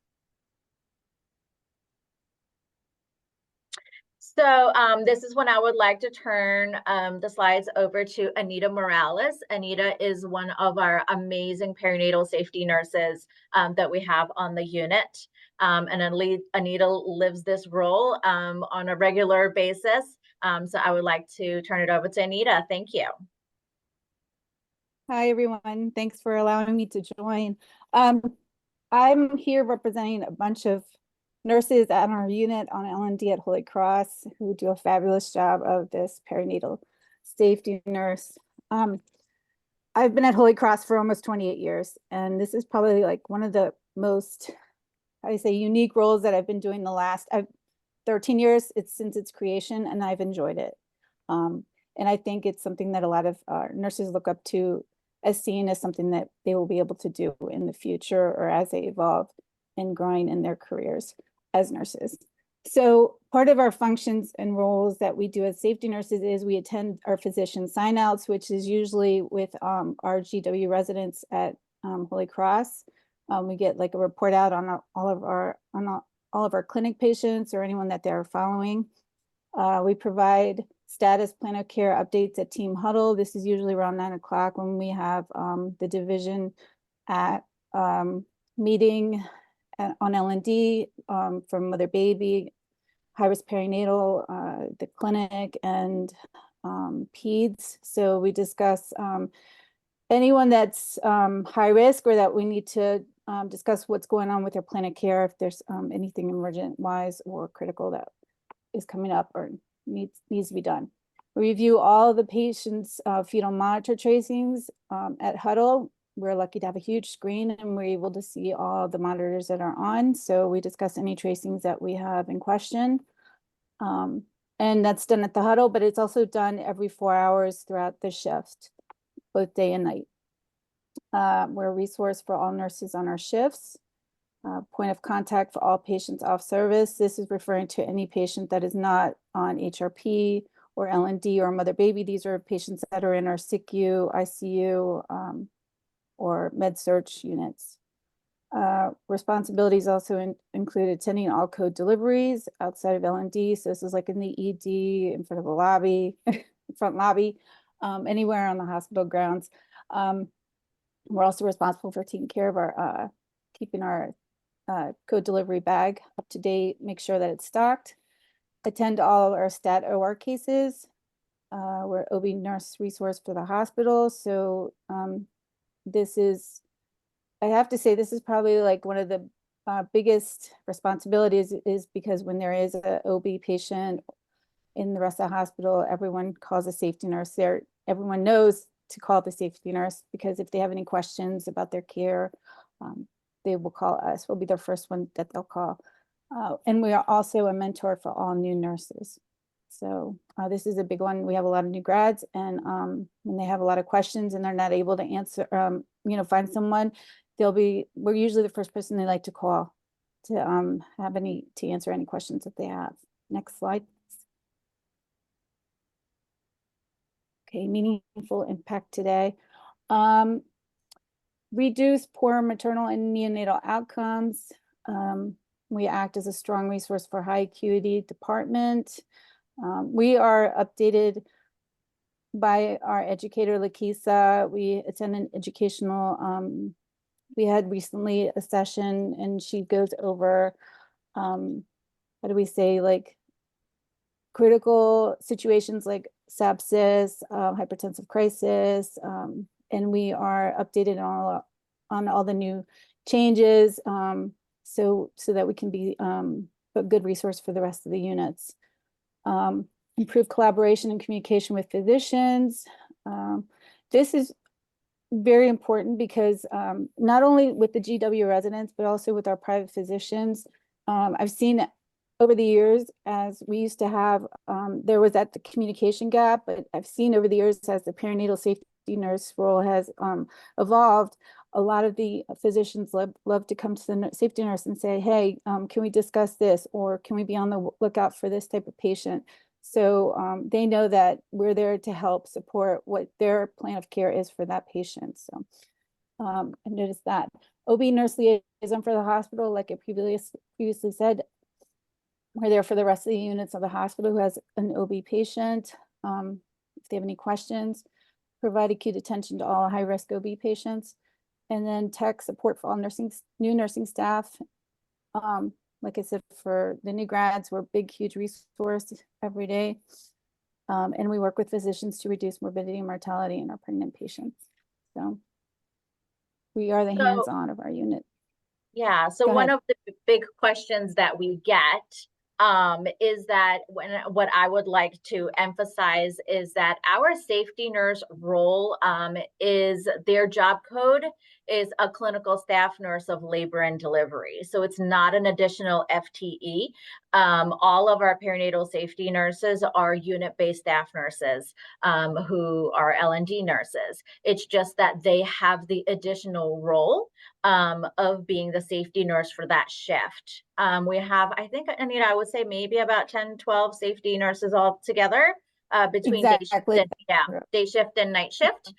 [SPEAKER 3] So this is when I would like to turn the slides over to Anita Morales. Anita is one of our amazing perinatal safety nurses that we have on the unit. And Anita lives this role on a regular basis. So I would like to turn it over to Anita. Thank you.
[SPEAKER 4] Hi, everyone. Thanks for allowing me to join. I'm here representing a bunch of nurses at our unit on L&D at Holy Cross who do a fabulous job of this perinatal safety nurse. I've been at Holy Cross for almost 28 years, and this is probably like one of the most, I say, unique roles that I've been doing the last 13 years. It's since its creation, and I've enjoyed it. And I think it's something that a lot of nurses look up to as seen as something that they will be able to do in the future or as they evolve and growing in their careers as nurses. So part of our functions and roles that we do as safety nurses is we attend our physician sign-outs, which is usually with our GW residents at Holy Cross. We get like a report out on all of our clinic patients or anyone that they're following. We provide status plan of care updates at team huddle. This is usually around 9 o'clock when we have the division at meeting on L&D from mother baby, high-risk perinatal, the clinic, and peds. So we discuss anyone that's high risk or that we need to discuss what's going on with their plan of care, if there's anything emergent wise or critical that is coming up or needs to be done. We review all the patients' fetal monitor tracings at huddle. We're lucky to have a huge screen and we're able to see all the monitors that are on. So we discuss any tracings that we have in question. And that's done at the huddle, but it's also done every 4 hours throughout the shift, both day and night. We're a resource for all nurses on our shifts. Point of contact for all patients off service. This is referring to any patient that is not on HRP or L&D or mother baby. These are patients that are in our SICU, ICU, or Med-Surg units. Responsibilities also include attending all code deliveries outside of L&D. So this is like in the ED, in front of a lobby, front lobby, anywhere on the hospital grounds. We're also responsible for taking care of our, keeping our code delivery bag up to date, make sure that it's stocked, attend to all our stat OR cases. We're OB nurse resource for the hospital. So this is, I have to say, this is probably like one of the biggest responsibilities, is because when there is a OB patient in the rest of the hospital, everyone calls a safety nurse there. Everyone knows to call the safety nurse, because if they have any questions about their care, they will call us. We'll be the first one that they'll call. And we are also a mentor for all new nurses. So this is a big one. We have a lot of new grads, and when they have a lot of questions and they're not able to answer, find someone, we're usually the first person they like to call to answer any questions that they have. Next slide. Okay, meaningful impact today. Reduce poor maternal and neonatal outcomes. We act as a strong resource for high acuity department. We are updated by our educator, Lakisa. We attend an educational, we had recently a session, and she goes over, how do we say, like critical situations like sepsis, hypertensive crisis, and we are updated on all the new changes, so that we can be a good resource for the rest of the units. Improve collaboration and communication with physicians. This is very important because not only with the GW residents, but also with our private physicians. I've seen over the years, as we used to have, there was that the communication gap, but I've seen over the years, as the perinatal safety nurse role has evolved, a lot of the physicians love to come to the safety nurse and say, hey, can we discuss this? Or can we be on the lookout for this type of patient? So they know that we're there to help support what their plan of care is for that patient. So I noticed that. OB nurse liaison for the hospital, like I previously said, we're there for the rest of the units of the hospital who has an OB patient. If they have any questions, provide acute attention to all high-risk OB patients, and then tech support for all new nursing staff. Like I said, for the new grads, we're a big, huge resource every day. And we work with physicians to reduce morbidity and mortality in our pregnant patients. So we are the hands-on of our unit.
[SPEAKER 3] Yeah, so one of the big questions that we get is that what I would like to emphasize is that our safety nurse role is, their job code is a clinical staff nurse of labor and delivery. So it's not an additional FTE. All of our perinatal safety nurses are unit-based staff nurses who are L&D nurses. It's just that they have the additional role of being the safety nurse for that shift. We have, I think, Anita, I would say maybe about 10, 12 safety nurses all together between day shift and night shift,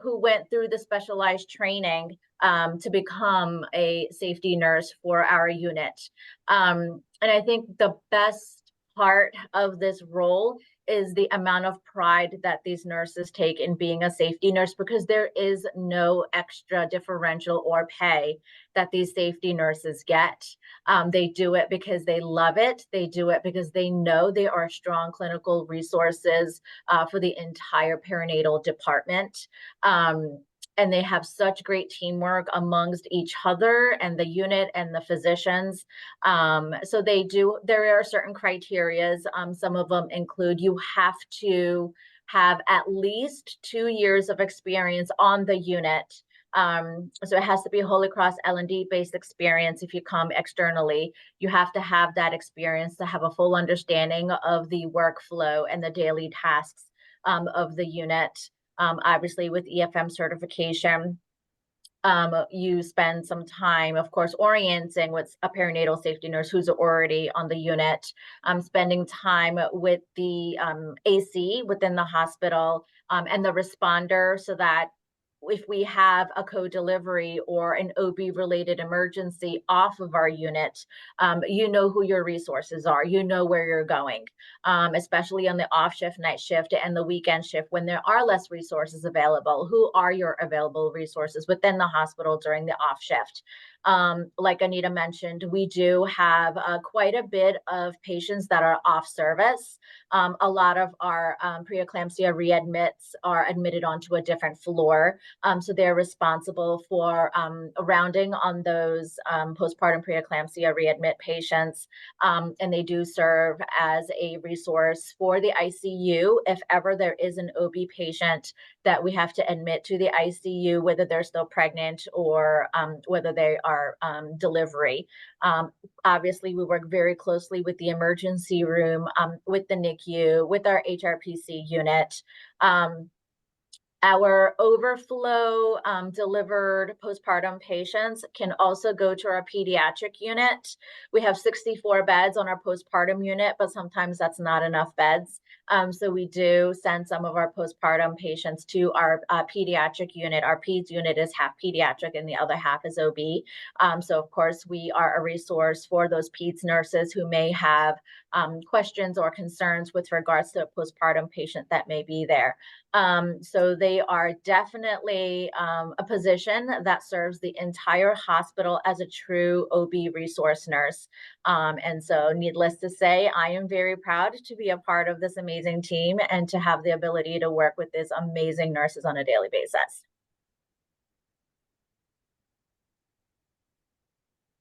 [SPEAKER 3] who went through the specialized training to become a safety nurse for our unit. And I think the best part of this role is the amount of pride that these nurses take in being a safety nurse, because there is no extra differential or pay that these safety nurses get. They do it because they love it. They do it because they know they are strong clinical resources for the entire perinatal department. And they have such great teamwork amongst each other and the unit and the physicians. So there are certain criterias. Some of them include, you have to have at least 2 years of experience on the unit. So it has to be a Holy Cross L&D based experience. If you come externally, you have to have that experience to have a full understanding of the workflow and the daily tasks of the unit. Obviously with EFM certification. you spend some time, of course, orienting with a perinatal safety nurse who's already on the unit, spending time with the AC within the hospital and the responder, so that if we have a co-delivery or an OB related emergency off of our unit, you know who your resources are, you know where you're going, especially on the off shift, night shift, and the weekend shift when there are less resources available. Who are your available resources within the hospital during the off shift? Like Anita mentioned, we do have quite a bit of patients that are off service. A lot of our preeclampsia readmits are admitted onto a different floor. So they're responsible for rounding on those postpartum preeclampsia readmit patients. And they do serve as a resource for the ICU if ever there is an OB patient that we have to admit to the ICU, whether they're still pregnant or whether they are delivery. Obviously, we work very closely with the emergency room, with the NICU, with our HRPC unit. Our overflow delivered postpartum patients can also go to our pediatric unit. We have 64 beds on our postpartum unit, but sometimes that's not enough beds. So we do send some of our postpartum patients to our pediatric unit. Our peds unit is half pediatric and the other half is OB. So of course, we are a resource for those peds nurses who may have questions or concerns with regards to a postpartum patient that may be there. So they are definitely a position that serves the entire hospital as a true OB resource nurse. And so needless to say, I am very proud to be a part of this amazing team and to have the ability to work with these amazing nurses on a daily basis.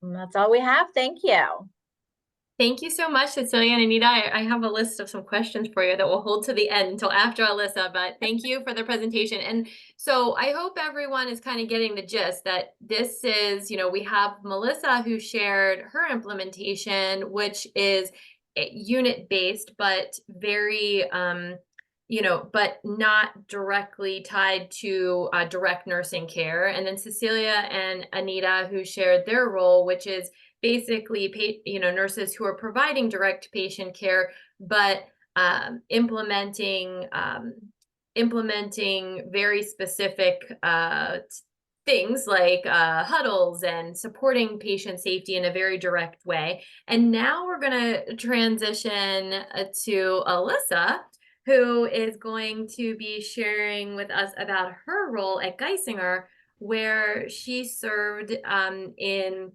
[SPEAKER 3] And that's all we have. Thank you.
[SPEAKER 1] Thank you so much, Cecilia and Anita. I have a list of some questions for you that we'll hold to the end until after Alyssa, but thank you for the presentation. And so I hope everyone is kind of getting the gist that this is, we have Melissa who shared her implementation, which is unit-based, but very, but not directly tied to direct nursing care. And then Cecilia and Anita who shared their role, which is basically, nurses who are providing direct patient care, but implementing very specific things like huddles and supporting patient safety in a very direct way. And now we're going to transition to Alyssa, who is going to be sharing with us about her role at Geisinger, where she served in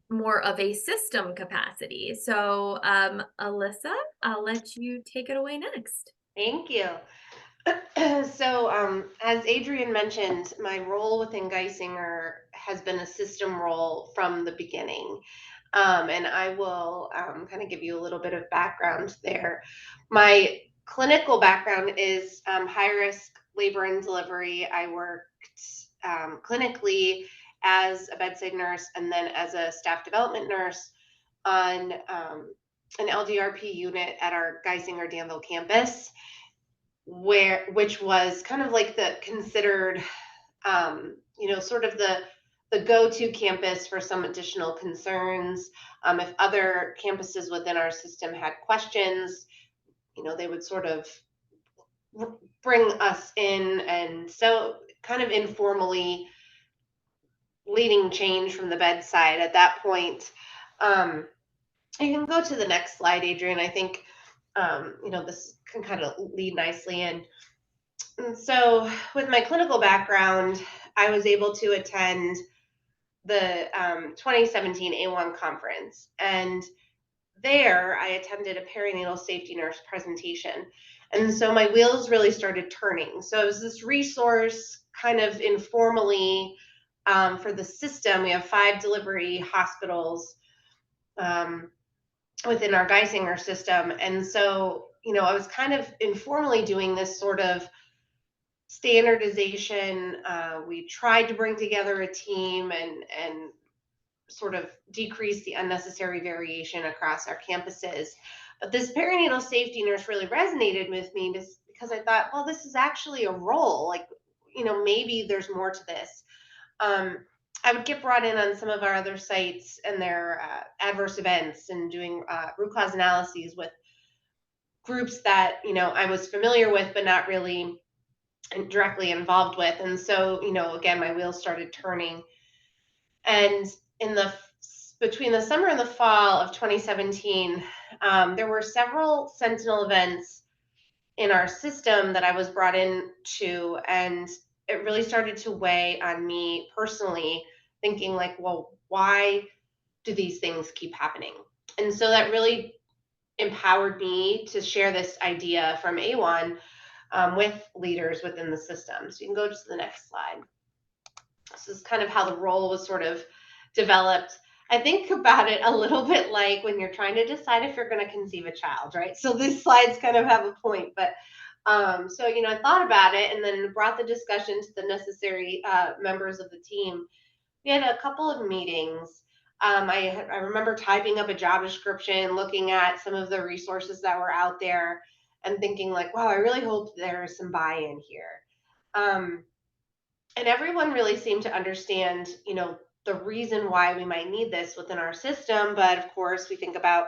[SPEAKER 1] more of a system capacity. So Alyssa, I'll let you take it away next.
[SPEAKER 5] Thank you. So as Adrienne mentioned, my role within Geisinger has been a system role from the beginning. And I will kind of give you a little bit of background there. My clinical background is high risk labor and delivery. I worked clinically as a bedside nurse and then as a staff development nurse on an LDRP unit at our Geisinger Danville campus, which was kind of like the considered, sort of the go-to campus for some additional concerns. If other campuses within our system had questions, they would sort of bring us in, and so kind of informally leading change from the bedside at that point. You can go to the next slide, Adrienne. I think, this can kind of lead nicely in. And so with my clinical background, I was able to attend the 2017 A1 conference. And there I attended a perinatal safety nurse presentation. And so my wheels really started turning. So it was this resource kind of informally for the system. We have 5 delivery hospitals within our Geisinger system. And so, I was kind of informally doing this sort of standardization. We tried to bring together a team and sort of decrease the unnecessary variation across our campuses. But this perinatal safety nurse really resonated with me because I thought, well, this is actually a role. Like, maybe there's more to this. I would get brought in on some of our other sites and their adverse events and doing root cause analyses with groups that, I was familiar with, but not really directly involved with. And so, again, my wheels started turning. And between the summer and the fall of 2017, there were several sentinel events in our system that I was brought in to, and it really started to weigh on me personally, thinking like, well, why do these things keep happening? And so that really empowered me to share this idea from A1 with leaders within the system. So you can go to the next slide. This is kind of how the role was sort of developed. I think about it a little bit like when you're trying to decide if you're going to conceive a child, right? So these slides kind of have a point, but so, I thought about it and then brought the discussion to the necessary members of the team. We had a couple of meetings. I remember typing up a job description, looking at some of the resources that were out there and thinking like, wow, I really hope there's some buy-in here. And everyone really seemed to understand, the reason why we might need this within our system. But of course, we think about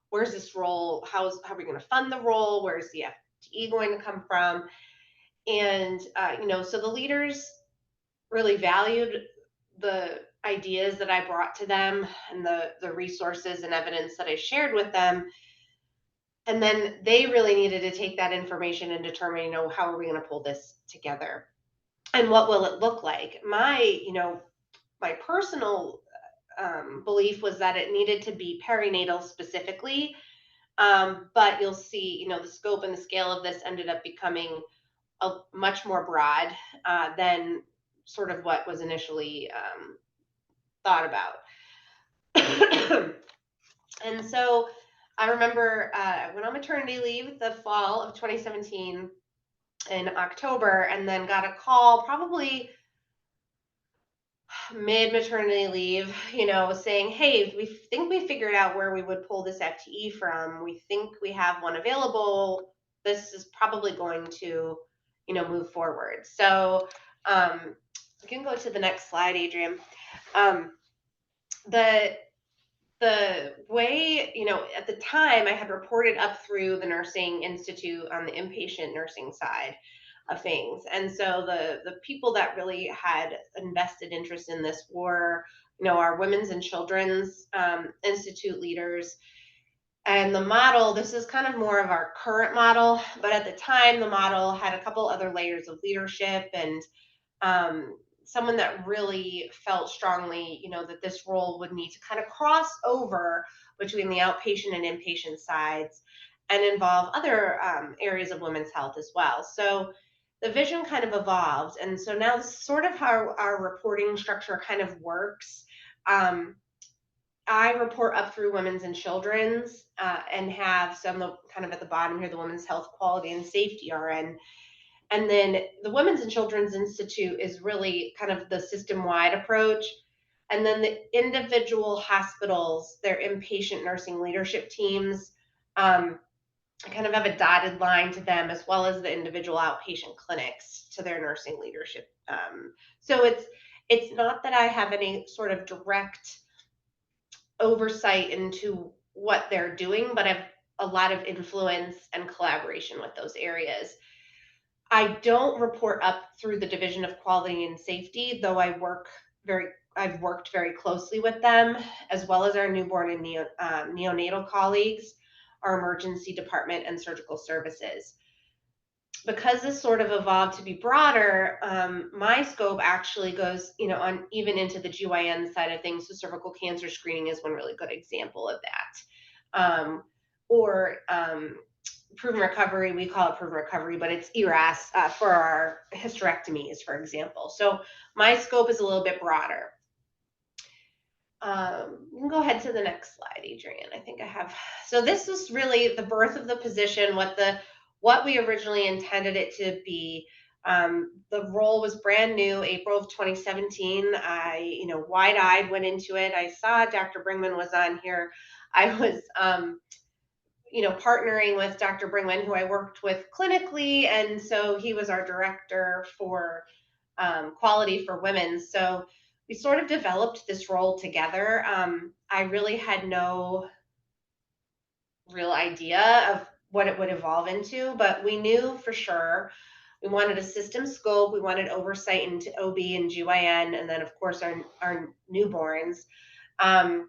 [SPEAKER 5] where's this role? How are we going to fund the role? Where's the FTE going to come from? And, so the leaders really valued the ideas that I brought to them and the resources and evidence that I shared with them. And then they really needed to take that information and determine, how are we going to pull this together? And what will it look like? My personal belief was that it needed to be perinatal specifically. But you'll see, the scope and the scale of this ended up becoming a much more broad than sort of what was initially thought about. And so I remember I went on maternity leave the fall of 2017 in October, and then got a call probably mid-maternity leave, saying, hey, we think we figured out where we would pull this FTE from. We think we have one available. This is probably going to, move forward. So you can go to the next slide, Adrian. The way, at the time I had reported up through the Nursing Institute on the inpatient nursing side of things. And so the people that really had invested interest in this were, our Women's and Children's Institute leaders. And the model, this is kind of more of our current model, but at the time the model had a couple other layers of leadership and someone that really felt strongly, that this role would need to kind of cross over between the outpatient and inpatient sides and involve other areas of women's health as well. So the vision kind of evolved. And so now this is sort of how our reporting structure kind of works. I report up through Women's and Children's and have some kind of at the bottom here, the Women's Health Quality and Safety RN. And then the Women's and Children's Institute is really kind of the system-wide approach. And then the individual hospitals, their inpatient nursing leadership teams, kind of have a dotted line to them, as well as the individual outpatient clinics to their nursing leadership. So it's not that I have any sort of direct oversight into what they're doing, but I have a lot of influence and collaboration with those areas. I don't report up through the Division of Quality and Safety, though I've worked very closely with them, as well as our newborn and neonatal colleagues, our emergency department and surgical services. Because this sort of evolved to be broader, my scope actually goes, on even into the GYN side of things. So cervical cancer screening is one really good example of that. Or proven recovery, we call it proven recovery, but it's ERAS for our hysterectomies, for example. So my scope is a little bit broader. You can go ahead to the next slide, Adrian. I think I have. So this is really the birth of the position, what we originally intended it to be. The role was brand new, April of 2017. I, wide-eyed went into it. I saw Dr. Bringman was on here. I was, partnering with Dr. Bringman, who I worked with clinically. And so he was our director for quality for women. So we sort of developed this role together. I really had no real idea of what it would evolve into, but we knew for sure we wanted a system scope, we wanted oversight into OB and GYN, and then of course our newborns. I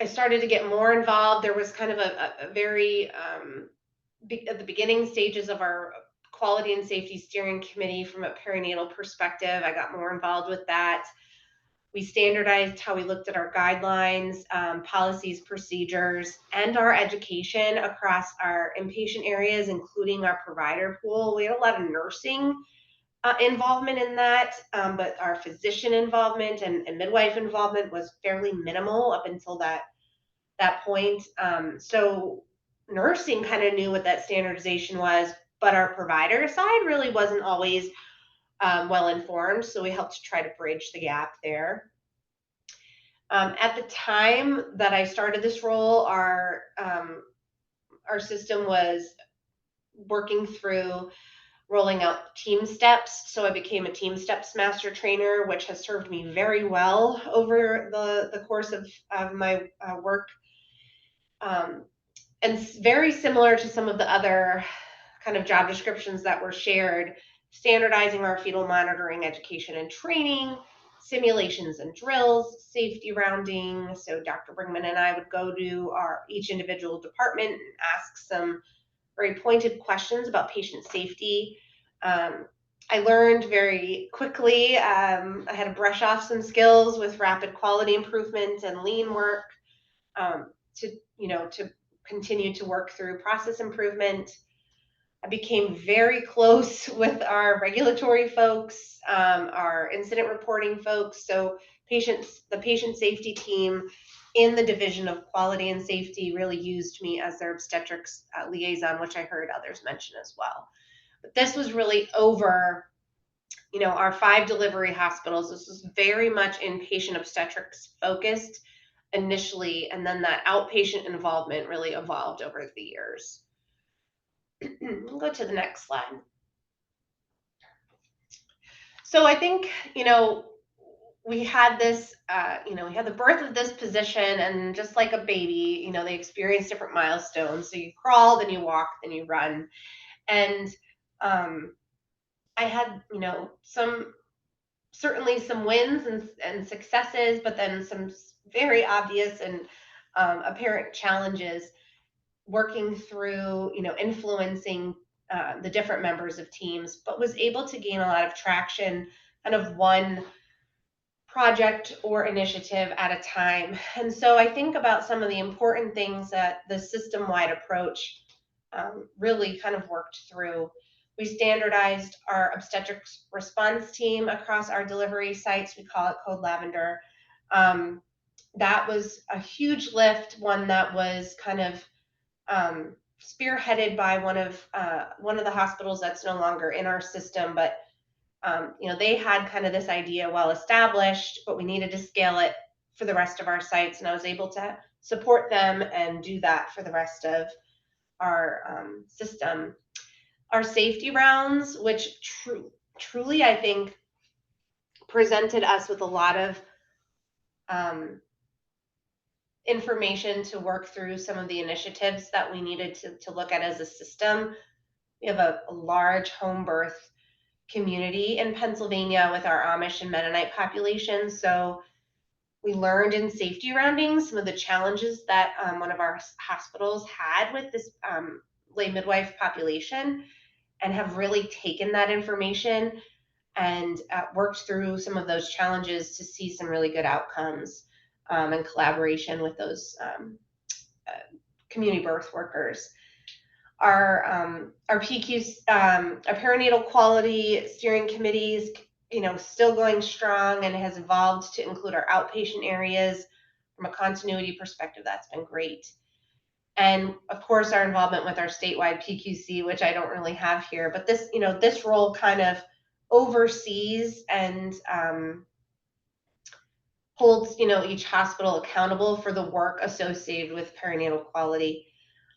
[SPEAKER 5] started to get more involved. There was kind of a very at the beginning stages of our quality and safety steering committee from a perinatal perspective. I got more involved with that. We standardized how we looked at our guidelines, policies, procedures, and our education across our inpatient areas, including our provider pool. We had a lot of nursing involvement in that, but our physician involvement and midwife involvement was fairly minimal up until that point. So nursing kind of knew what that standardization was, but our provider side really wasn't always well informed. So we helped to try to bridge the gap there. At the time that I started this role, our system was working through rolling out team steps. So I became a team steps master trainer, which has served me very well over the course of my work. And very similar to some of the other kind of job descriptions that were shared, standardizing our fetal monitoring education and training, simulations and drills, safety rounding. So Dr. Bringman and I would go to each individual department and ask some very pointed questions about patient safety. I learned very quickly. I had to brush off some skills with rapid quality improvement and lean work to continue to work through process improvement. I became very close with our regulatory folks, our incident reporting folks. So the patient safety team in the division of quality and safety really used me as their obstetrics liaison, which I heard others mention as well. But this was really over, our 5 delivery hospitals. This was very much inpatient obstetrics focused initially, and then that outpatient involvement really evolved over the years. We'll go to the next slide. So I think, we had this, we had the birth of this position, and just like a baby, they experience different milestones. So you crawl, then you walk, then you run. And I had, certainly some wins and successes, but then some very obvious and apparent challenges working through, influencing the different members of teams, but was able to gain a lot of traction kind of one project or initiative at a time. And so I think about some of the important things that the system-wide approach really kind of worked through. We standardized our obstetrics response team across our delivery sites. We call it Code Lavender. That was a huge lift, one that was kind of spearheaded by one of the hospitals that's no longer in our system, but they had kind of this idea well established, but we needed to scale it for the rest of our sites, and I was able to support them and do that for the rest of our system. Our safety rounds, which truly I think presented us with a lot of information to work through some of the initiatives that we needed to look at as a system. We have a large home birth community in Pennsylvania with our Amish and Mennonite population. So we learned in safety rounding some of the challenges that one of our hospitals had with this lay midwife population, and have really taken that information and worked through some of those challenges to see some really good outcomes in collaboration with those community birth workers. Our PQs, our perinatal quality steering committees, still going strong, and has evolved to include our outpatient areas. From a continuity perspective, that's been great. And of course, our involvement with our statewide PQC, which I don't really have here, but this, this role kind of oversees and holds, each hospital accountable for the work associated with perinatal quality.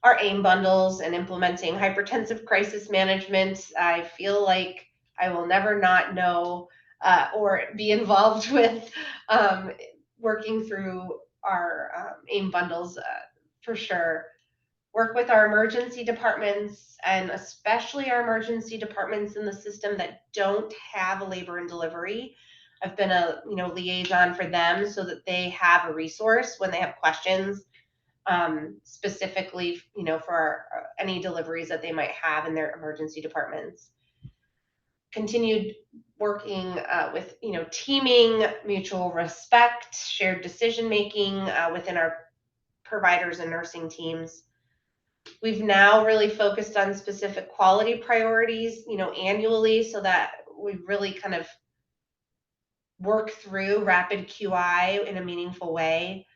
[SPEAKER 5] our AIM bundles and implementing hypertensive crisis management. I feel like I will never not know or be involved with working through our AIM bundles for sure. Work with our emergency departments, and especially our emergency departments in the system that don't have a labor and delivery. I've been a liaison for them so that they have a resource when they have questions, specifically for any deliveries that they might have in their emergency departments. Continued working with teaming, mutual respect, shared decision making within our providers and nursing teams. We've now really focused on specific quality priorities, annually, so that we really kind of work through rapid QI in a meaningful way.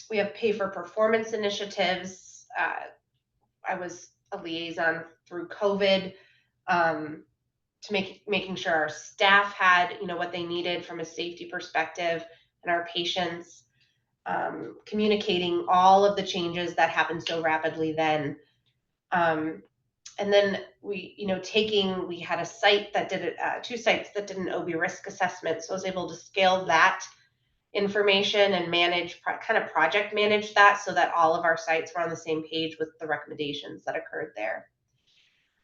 [SPEAKER 5] We have pay for performance initiatives. I was a liaison through COVID to making sure our staff had, what they needed from a safety perspective, and our patients. Communicating all of the changes that happened so rapidly then. And then we had a site that did it, 2 sites that did an OB risk assessment. So I was able to scale that information and kind of project manage that so that all of our sites were on the same page with the recommendations that occurred there.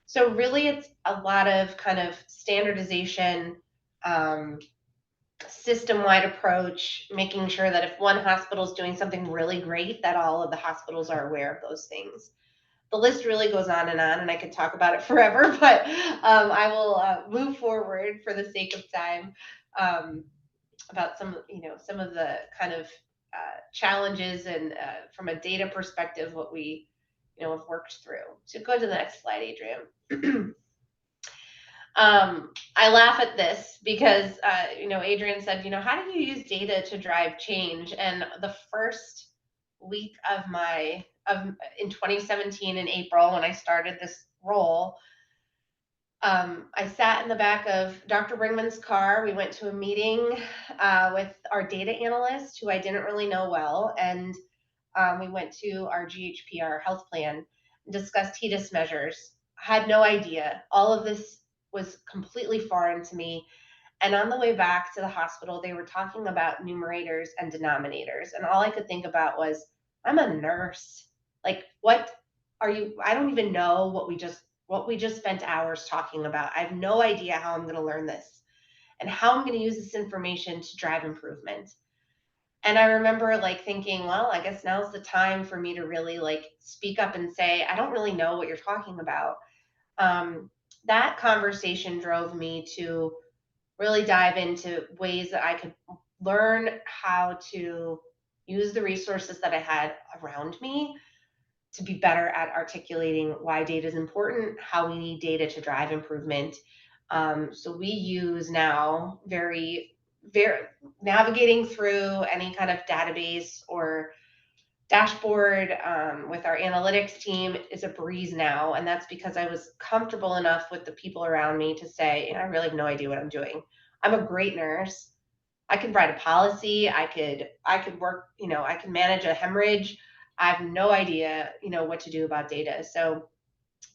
[SPEAKER 5] So really it's a lot of kind of standardization, system-wide approach, making sure that if one hospital is doing something really great, that all of the hospitals are aware of those things. The list really goes on, and I could talk about it forever, but I will move forward for the sake of time about some of the kind of challenges and from a data perspective, what we have worked through. So go to the next slide, Adrian. I laugh at this because, Adrian said, how do you use data to drive change? And the first week in 2017 in April, when I started this role, I sat in the back of Dr. Bringman's car. We went to a meeting with our data analyst, who I didn't really know well, and we went to our GHP, our health plan, and discussed HEDIS measures. I had no idea. All of this was completely foreign to me. And on the way back to the hospital, they were talking about numerators and denominators. And all I could think about was, I'm a nurse. Like, what are you? I don't even know what we just spent hours talking about. I have no idea how I'm going to learn this and how I'm going to use this information to drive improvement. And I remember thinking, well, I guess now's the time for me to really speak up and say, I don't really know what you're talking about. That conversation drove me to really dive into ways that I could learn how to use the resources that I had around me to be better at articulating why data is important, how we need data to drive improvement. So we use now very navigating through any kind of database or dashboard with our analytics team is a breeze now. And that's because I was comfortable enough with the people around me to say, I really have no idea what I'm doing. I'm a great nurse. I could write a policy. I could work, I can manage a hemorrhage. I have no idea, what to do about data. So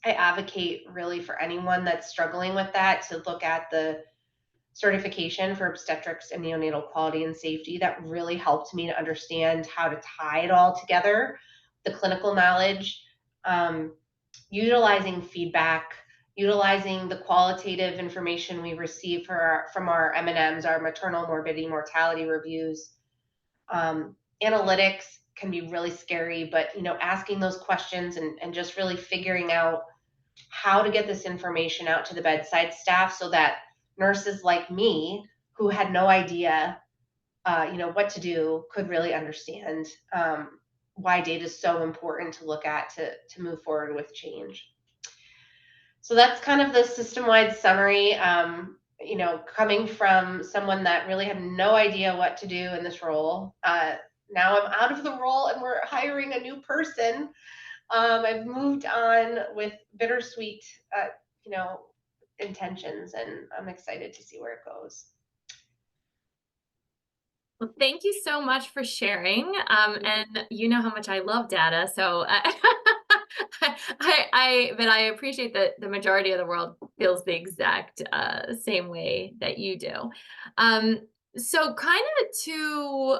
[SPEAKER 5] I advocate really for anyone that's struggling with that to look at the certification for obstetrics and neonatal quality and safety. That really helped me to understand how to tie it all together, the clinical knowledge, utilizing feedback, utilizing the qualitative information we receive from our M&Ms, our maternal morbidity mortality reviews. Analytics can be really scary, but asking those questions and just really figuring out how to get this information out to the bedside staff so that nurses like me, who had no idea, what to do, could really understand why data is so important to look at to move forward with change. So that's kind of the system-wide summary. Coming from someone that really had no idea what to do in this role. Now I'm out of the role and we're hiring a new person. I've moved on with bittersweet, intentions, and I'm excited to see where it goes.
[SPEAKER 1] Well, thank you so much for sharing. And you know how much I love data, so But I appreciate that the majority of the world feels the exact same way that you do. So kind of to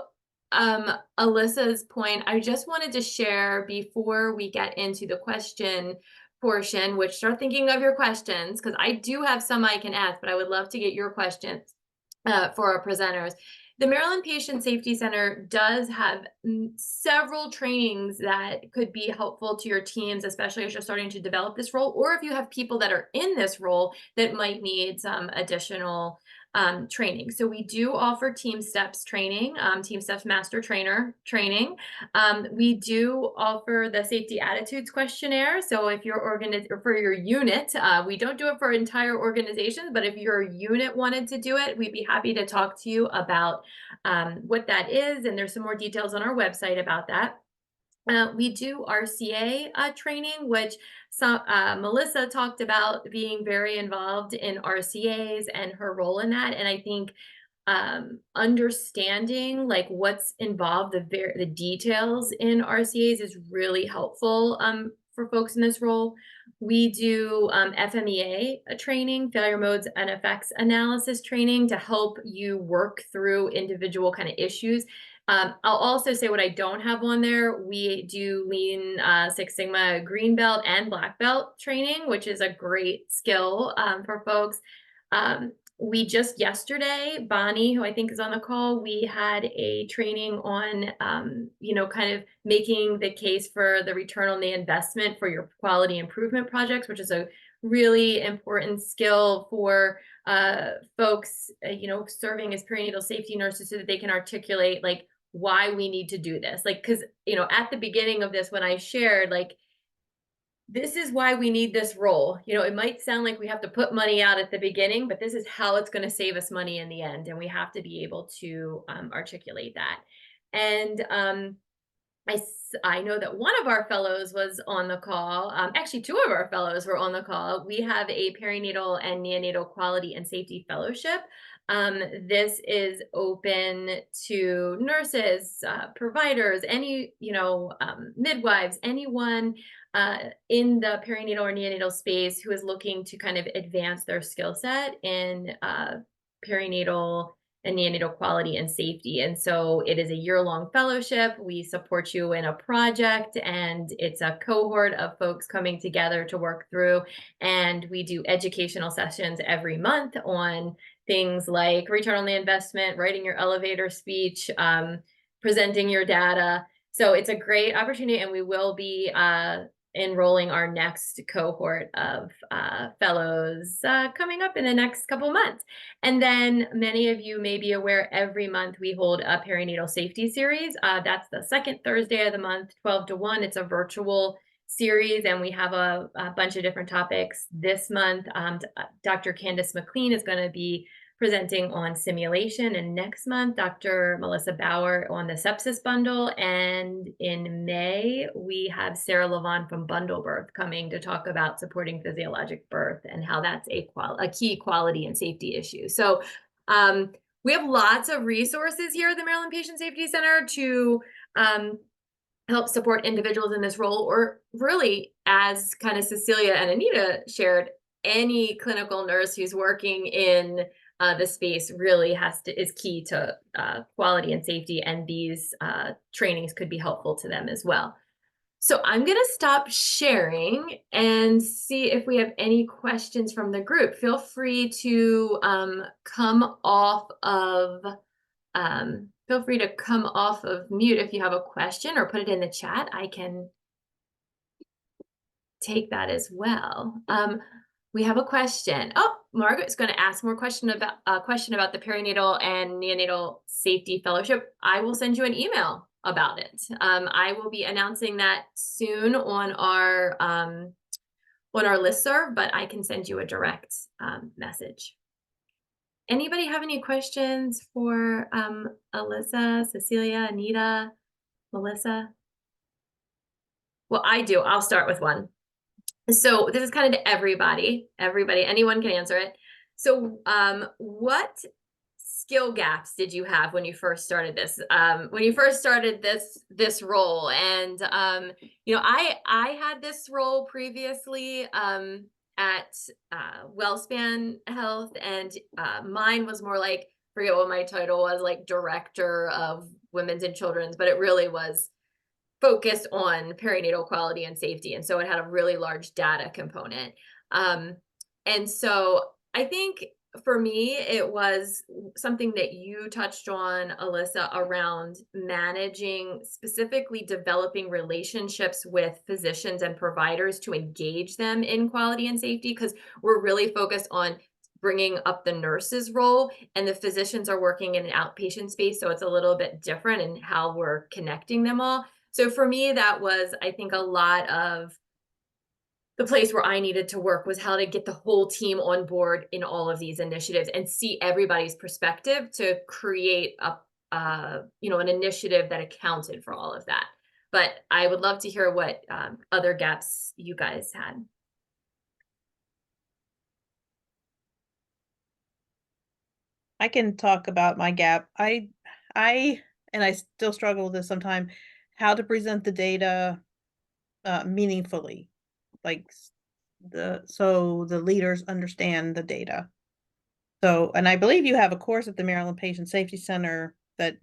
[SPEAKER 1] Alyssa's point, I just wanted to share before we get into the question portion, which start thinking of your questions, because I do have some I can ask, but I would love to get your questions for our presenters. The Maryland Patient Safety Center does have several trainings that could be helpful to your teams, especially as you're starting to develop this role, or if you have people that are in this role that might need some additional training. So we do offer Team Steps training, Team Steps Master Trainer training. We do offer the Safety Attitudes Questionnaire. So if your for your unit, we don't do it for entire organizations, but if your unit wanted to do it, we'd be happy to talk to you about what that is. And there's some more details on our website about that. We do RCA training, which Melissa talked about being very involved in RCAs and her role in that. And I think understanding like what's involved, the details in RCAs is really helpful for folks in this role. We do FMEA training, failure modes and effects analysis training, to help you work through individual kind of issues. I'll also say what I don't have on there. We do Lean Six Sigma green belt and black belt training, which is a great skill for folks. We just yesterday, Bonnie, who I think is on the call, we had a training on, kind of making the case for the return on the investment for your quality improvement projects, which is a really important skill for folks, serving as perinatal safety nurses, so that they can articulate like why we need to do this. Like, because, at the beginning of this, when I shared, like, this is why we need this role. It might sound like we have to put money out at the beginning, but this is how it's going to save us money in the end. And we have to be able to articulate that. And I know that one of our fellows was on the call. Actually, two of our fellows were on the call. We have a perinatal and neonatal quality and safety fellowship. This is open to nurses, providers, any, midwives, anyone in the perinatal or neonatal space who is looking to kind of advance their skill set in perinatal and neonatal quality and safety. And so it is a year-long fellowship. We support you in a project, and it's a cohort of folks coming together to work through. And we do educational sessions every month on things like return on the investment, writing your elevator speech, presenting your data. So it's a great opportunity, and we will be enrolling our next cohort of fellows coming up in the next couple months. And then many of you may be aware, every month we hold a perinatal safety series. That's the second Thursday of the month, 12 to 1. It's a virtual series, and we have a bunch of different topics. This month, Dr. Candace McLean is going to be presenting on simulation, and next month, Dr. Melissa Bauer on the sepsis bundle. And in May, we have Sarah Levon from Bundle Birth coming to talk about supporting physiologic birth and how that's a key quality and safety issue. So we have lots of resources here at the Maryland Patient Safety Center to help support individuals in this role, or really, as kind of Cecilia and Anita shared, any clinical nurse who's working in the space really is key to quality and safety, and these trainings could be helpful to them as well. So I'm going to stop sharing and see if we have any questions from the group. Feel free to come off of mute if you have a question, or put it in the chat. I can take that as well. We have a question. Oh, Margaret's going to ask more question about the perinatal and neonatal safety fellowship. I will send you an email about it. I will be announcing that soon on our listserv, but I can send you a direct message. Anybody have any questions for Alyssa, Cecilia, Anita, Melissa? Well, I do. I'll start with one. So this is kind of to everybody, anyone can answer it. So what skill gaps did you have when you first started this? This role? And I had this role previously at WellSpan Health, and mine was more like, forget what my title was, like director of women's and children's, but it really was focused on perinatal quality and safety, and so it had a really large data component. And so I think for me, it was something that you touched on, Alyssa, around managing, specifically developing relationships with physicians and providers to engage them in quality and safety, because we're really focused on bringing up the nurse's role, and the physicians are working in an outpatient space, so it's a little bit different in how we're connecting them all. So for me, that was, I think, a lot of the place where I needed to work, was how to get the whole team on board in all of these initiatives and see everybody's perspective to create an initiative that accounted for all of that. But I would love to hear what other gaps you guys had.
[SPEAKER 2] I can talk about my gap. I still struggle with this sometimes, how to present the data meaningfully, like so the leaders understand the data. So, and I believe you have a course at the Maryland Patient Safety Center that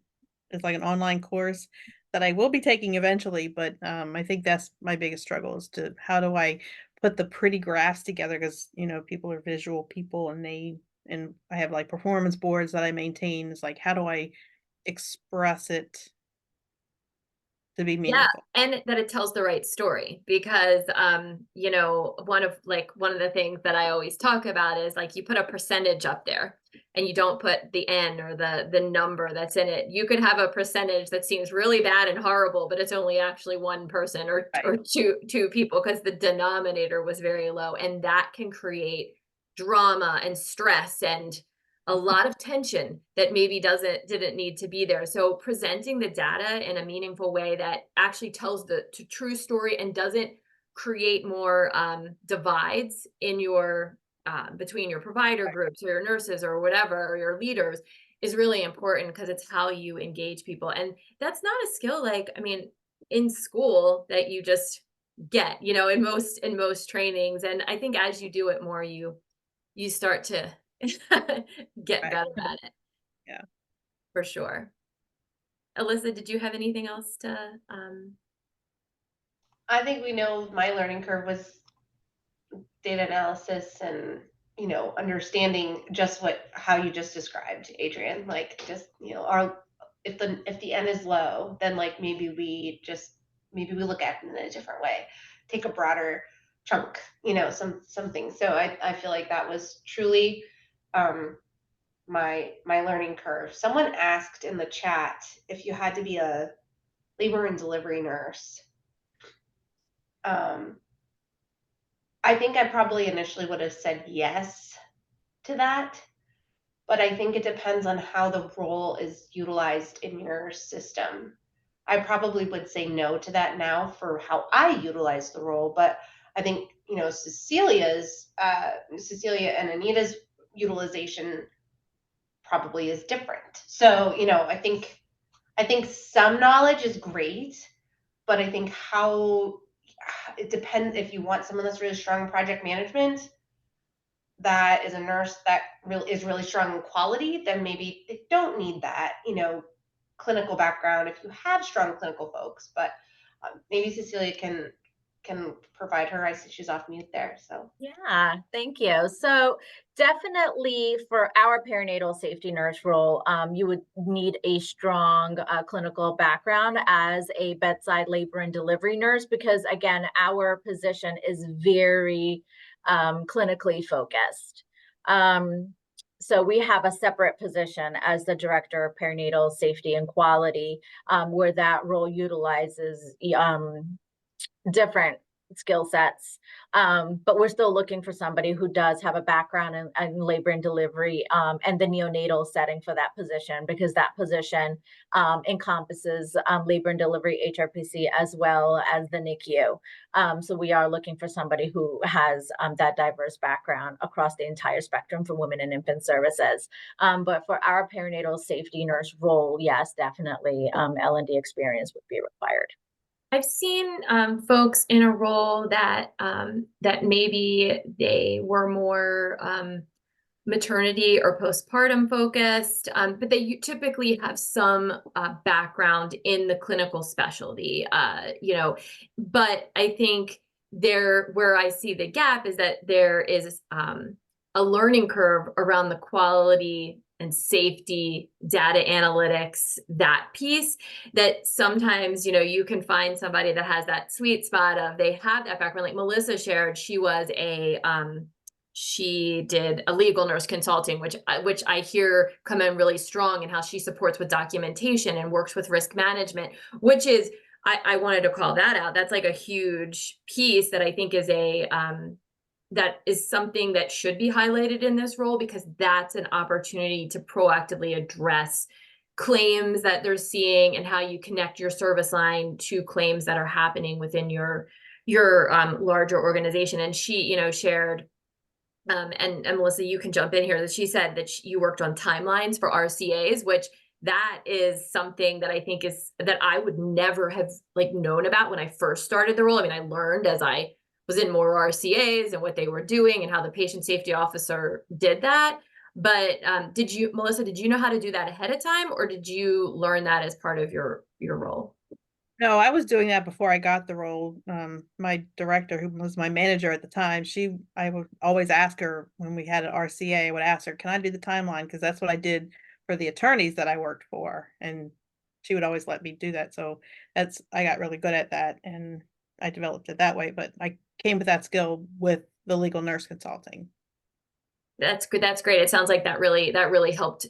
[SPEAKER 2] is like an online course that I will be taking eventually, but I think that's my biggest struggle, is to how do I put the pretty graphs together, because people are visual people, and I have like performance boards that I maintain. It's like, how do I express it to be meaningful?
[SPEAKER 1] Yeah, and that it tells the right story, because one of the things that I always talk about is, like, you put a percentage up there and you don't put the N or the number that's in it. You could have a percentage that seems really bad and horrible, but it's only actually one person or two people, because the denominator was very low, and that can create drama and stress and a lot of tension that maybe didn't need to be there. So presenting the data in a meaningful way that actually tells the true story and doesn't create more divides in your between your provider groups or your nurses or whatever, or your leaders, is really important, because it's how you engage people. And that's not a skill, like, I mean, in school, that you just get, in most trainings. And I think as you do it more, you start to get
[SPEAKER 2] Right.
[SPEAKER 1] better at it.
[SPEAKER 2] Yeah.
[SPEAKER 1] For sure. Alyssa, did you have anything else to
[SPEAKER 5] I think we know my learning curve was data analysis and understanding just how you just described, Adrian. Like, just if the N is low, then like maybe we look at it in a different way, take a broader chunk, something. So I feel like that was truly my learning curve. Someone asked in the chat if you had to be a labor and delivery nurse. I think I probably initially would have said yes to that, but I think it depends on how the role is utilized in your system. I probably would say no to that now for how I utilize the role, but I think Cecilia and Anita's utilization probably is different. So I think some knowledge is great, but I think how it depends. If you want someone that's really strong in project management, that is a nurse that is really strong in quality, then maybe they don't need that, clinical background if you have strong clinical folks. But maybe Cecilia can provide her. I see she's off mute there. So
[SPEAKER 3] yeah, thank you. So definitely for our perinatal safety nurse role, you would need a strong clinical background as a bedside labor and delivery nurse, because again, our position is very clinically focused. So we have a separate position as the director of perinatal safety and quality, where that role utilizes different skill sets. But we're still looking for somebody who does have a background in labor and delivery and the neonatal setting for that position, because that position encompasses labor and delivery, HRPC, as well as the NICU. So we are looking for somebody who has that diverse background across the entire spectrum for women and infant services. But for our perinatal safety nurse role, yes, definitely L&D experience would be required.
[SPEAKER 1] I've seen folks in a role that that maybe they were more maternity or postpartum focused, but they typically have some background in the clinical specialty, you know. But I think where I see the gap is that there is a learning curve around the quality and safety, data analytics, that piece, that sometimes, you know, you can find somebody that has that sweet spot of they have that background. Like Melissa shared, she was she did a legal nurse consulting, which I hear come in really strong, and how she supports with documentation and works with risk management, which is, I wanted to call that out. That's like a huge piece that I think is that is something that should be highlighted in this role, because that's an opportunity to proactively address claims that they're seeing and how you connect your service line to claims that are happening within your larger organization. And she, you know, shared, and Melissa, you can jump in here, that she said that you worked on timelines for RCAs, which that is something that I think is that I would never have like known about when I first started the role. I mean, I learned as I was in more RCAs and what they were doing and how the patient safety officer did that. But Melissa, did you know how to do that ahead of time, or did you learn that as part of your role?
[SPEAKER 2] No, I was doing that before I got the role. My director, who was my manager at the time, I would always ask her when we had an RCA, I would ask her, can I do the timeline? Because that's what I did for the attorneys that I worked for. And she would always let me do that. So I got really good at that, and I developed it that way. But I came with that skill with the legal nurse consulting.
[SPEAKER 1] That's good. That's great. It sounds like that really helped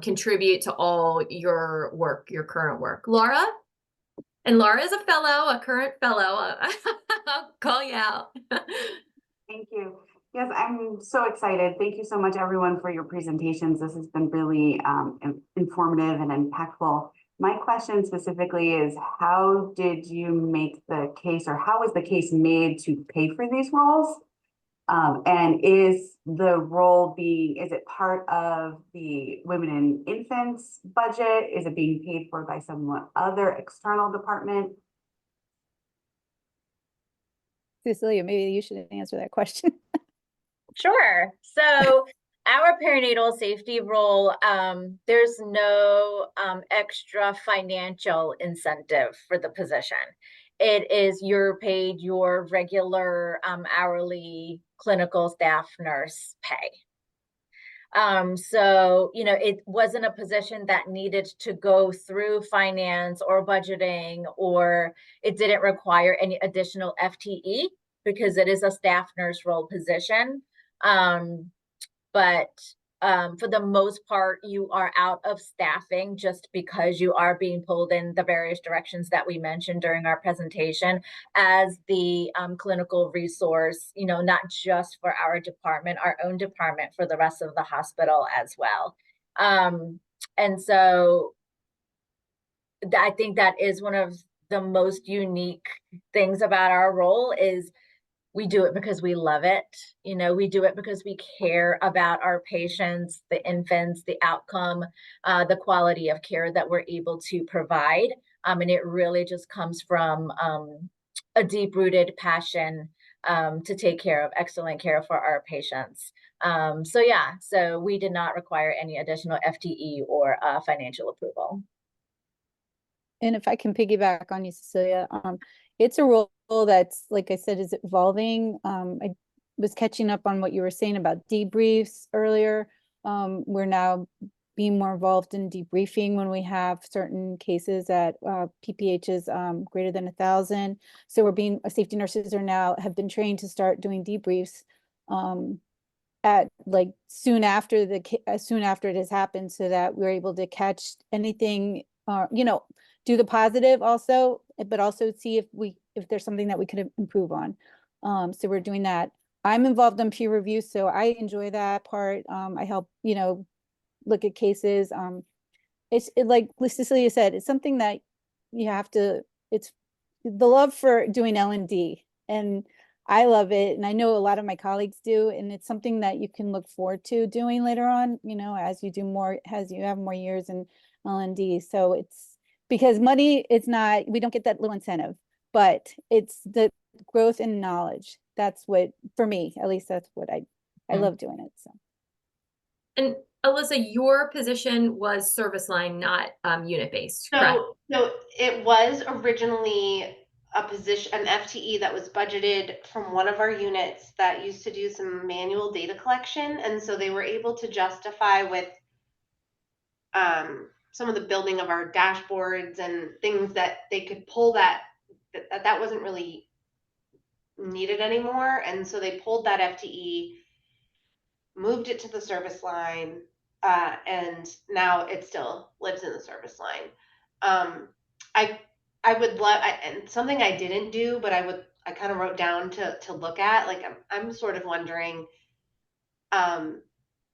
[SPEAKER 1] contribute to all your work, your current work. Laura? And Laura is a current fellow. I'll call you out.
[SPEAKER 6] Thank you. Yes, I'm so excited. Thank you so much, everyone, for your presentations. This has been really informative and impactful. My question specifically is, how did you make the case, or how was the case made to pay for these roles? And is the role is it part of the women and infants budget? Is it being paid for by some other external department?
[SPEAKER 4] Cecilia, maybe you should answer that question.
[SPEAKER 3] Sure. So our perinatal safety role, there's no extra financial incentive for the position. It is you're paid your regular hourly clinical staff nurse pay. So, you know, it wasn't a position that needed to go through finance or budgeting, or it didn't require any additional FTE because it is a staff nurse role position. But for the most part, you are out of staffing just because you are being pulled in the various directions that we mentioned during our presentation as the clinical resource, you know, not just for our department, our own department, for the rest of the hospital as well. And so I think that is one of the most unique things about our role is we do it because we love it. You know, we do it because we care about our patients, the infants, the outcome, the quality of care that we're able to provide. And it really just comes from a deep-rooted passion to take care of excellent care for our patients. So we did not require any additional FTE or financial approval.
[SPEAKER 4] And if I can piggyback on you, Cecilia, it's a role that's, like I said, is evolving. I was catching up on what you were saying about debriefs earlier. We're now being more involved in debriefing when we have certain cases at PPHs greater than 1,000. So safety nurses have been trained to start doing debriefs at like soon after it has happened, so that we're able to catch anything, you know, do the positive also, but also see if there's something that we could improve on. So we're doing that. I'm involved in peer review, so I enjoy that part. I help, you know, look at cases. Like Cecilia said, it's something that you have to, it's the love for doing L&D, and I love it. And I know a lot of my colleagues do, and it's something that you can look forward to doing later on, you know, as you do more, as you have more years in L&D. So it's because money, it's not, we don't get that little incentive, but it's the growth in knowledge. That's what, for me, at least that's what I love doing it. So.
[SPEAKER 1] And Alyssa, your position was service line, not unit based, correct?
[SPEAKER 5] So it was originally a position, an FTE that was budgeted from one of our units that used to do some manual data collection. And so they were able to justify with some of the building of our dashboards and things that they could pull that wasn't really needed anymore. And so they pulled that FTE, moved it to the service line, and now it still lives in the service line. I would love, and something I didn't do, but I kind of wrote down to look at, like, I'm sort of wondering,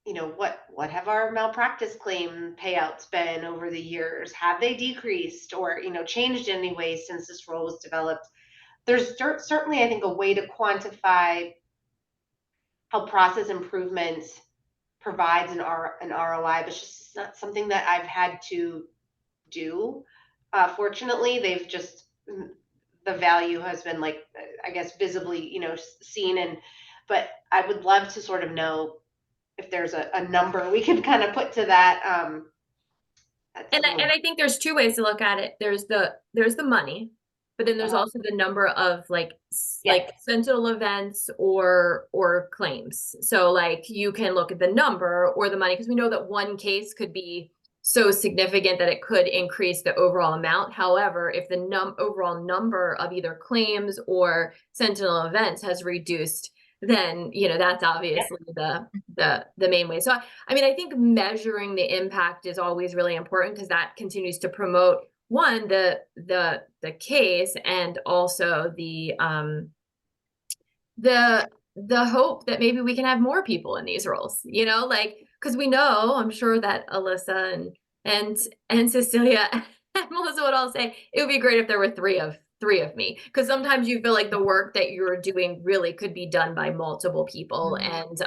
[SPEAKER 5] you know, what have our malpractice claim payouts been over the years? Have they decreased or, you know, changed in any way since this role was developed? There's certainly, I think, a way to quantify how process improvements provides an ROI, but it's just not something that I've had to do. Fortunately, they've just, the value has been, like, I guess, visibly, you know, seen. But I would love to sort of know if there's a number we could kind of put to that.
[SPEAKER 1] And I think there's two ways to look at it. There's the money, but then there's also the number of like sentinel events or claims. So like you can look at the number or the money, because we know that one case could be so significant that it could increase the overall amount. However, if the overall number of either claims or sentinel events has reduced, then, you know, that's obviously the main way. So I mean, I think measuring the impact is always really important, because that continues to promote, one, the case, and also the hope that maybe we can have more people in these roles, you know, like, because we know, I'm sure that Alyssa and Cecilia and Melissa would all say it would be great if there were three of me, because sometimes you feel like the work that you're doing really could be done by multiple people. And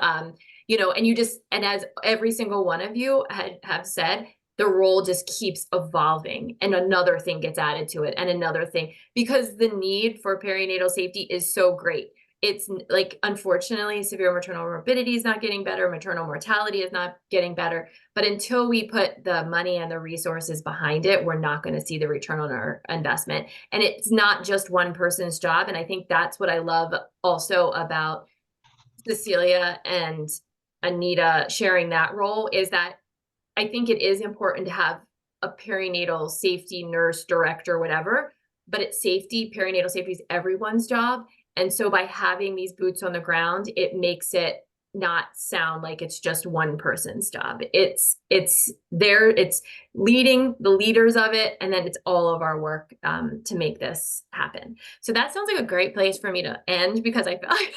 [SPEAKER 1] you know, and as every single one of you have said, the role just keeps evolving, and another thing gets added to it, and another thing, because the need for perinatal safety is so great. It's like, unfortunately, severe maternal morbidity is not getting better. Maternal mortality is not getting better. But until we put the money and the resources behind it, we're not going to see the return on our investment. And it's not just one person's job. And I think that's what I love also about Cecilia and Anita sharing that role, is that I think it is important to have a perinatal safety nurse, director, whatever, but it's safety. Perinatal safety is everyone's job. And so by having these boots on the ground, it makes it not sound like it's just one person's job. It's leading the leaders of it, and then it's all of our work to make this happen. So that sounds like a great place for me to end, because I feel like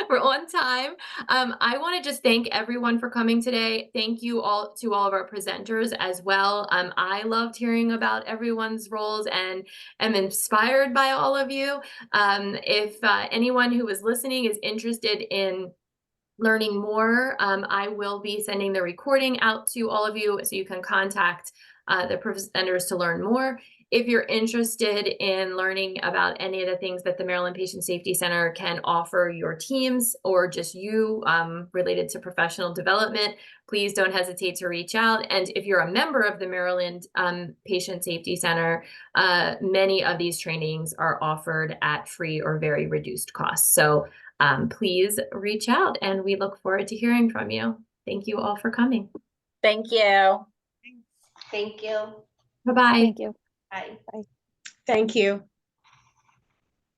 [SPEAKER 1] we're on time. I want to just thank everyone for coming today. Thank you all to all of our presenters as well. I loved hearing about everyone's roles and am inspired by all of you. If anyone who is listening is interested in learning more, I will be sending the recording out to all of you, so you can contact the presenters to learn more. If you're interested in learning about any of the things that the Maryland Patient Safety Center can offer your teams, or just you, related to professional development, please don't hesitate to reach out. And if you're a member of the Maryland Patient Safety Center, many of these trainings are offered at free or very reduced costs. So please reach out, and we look forward to hearing from you. Thank you all for coming.
[SPEAKER 3] Thank you.
[SPEAKER 5] Thank you.
[SPEAKER 1] Bye-bye.
[SPEAKER 4] Thank you.
[SPEAKER 5] Bye.
[SPEAKER 7] Thank you.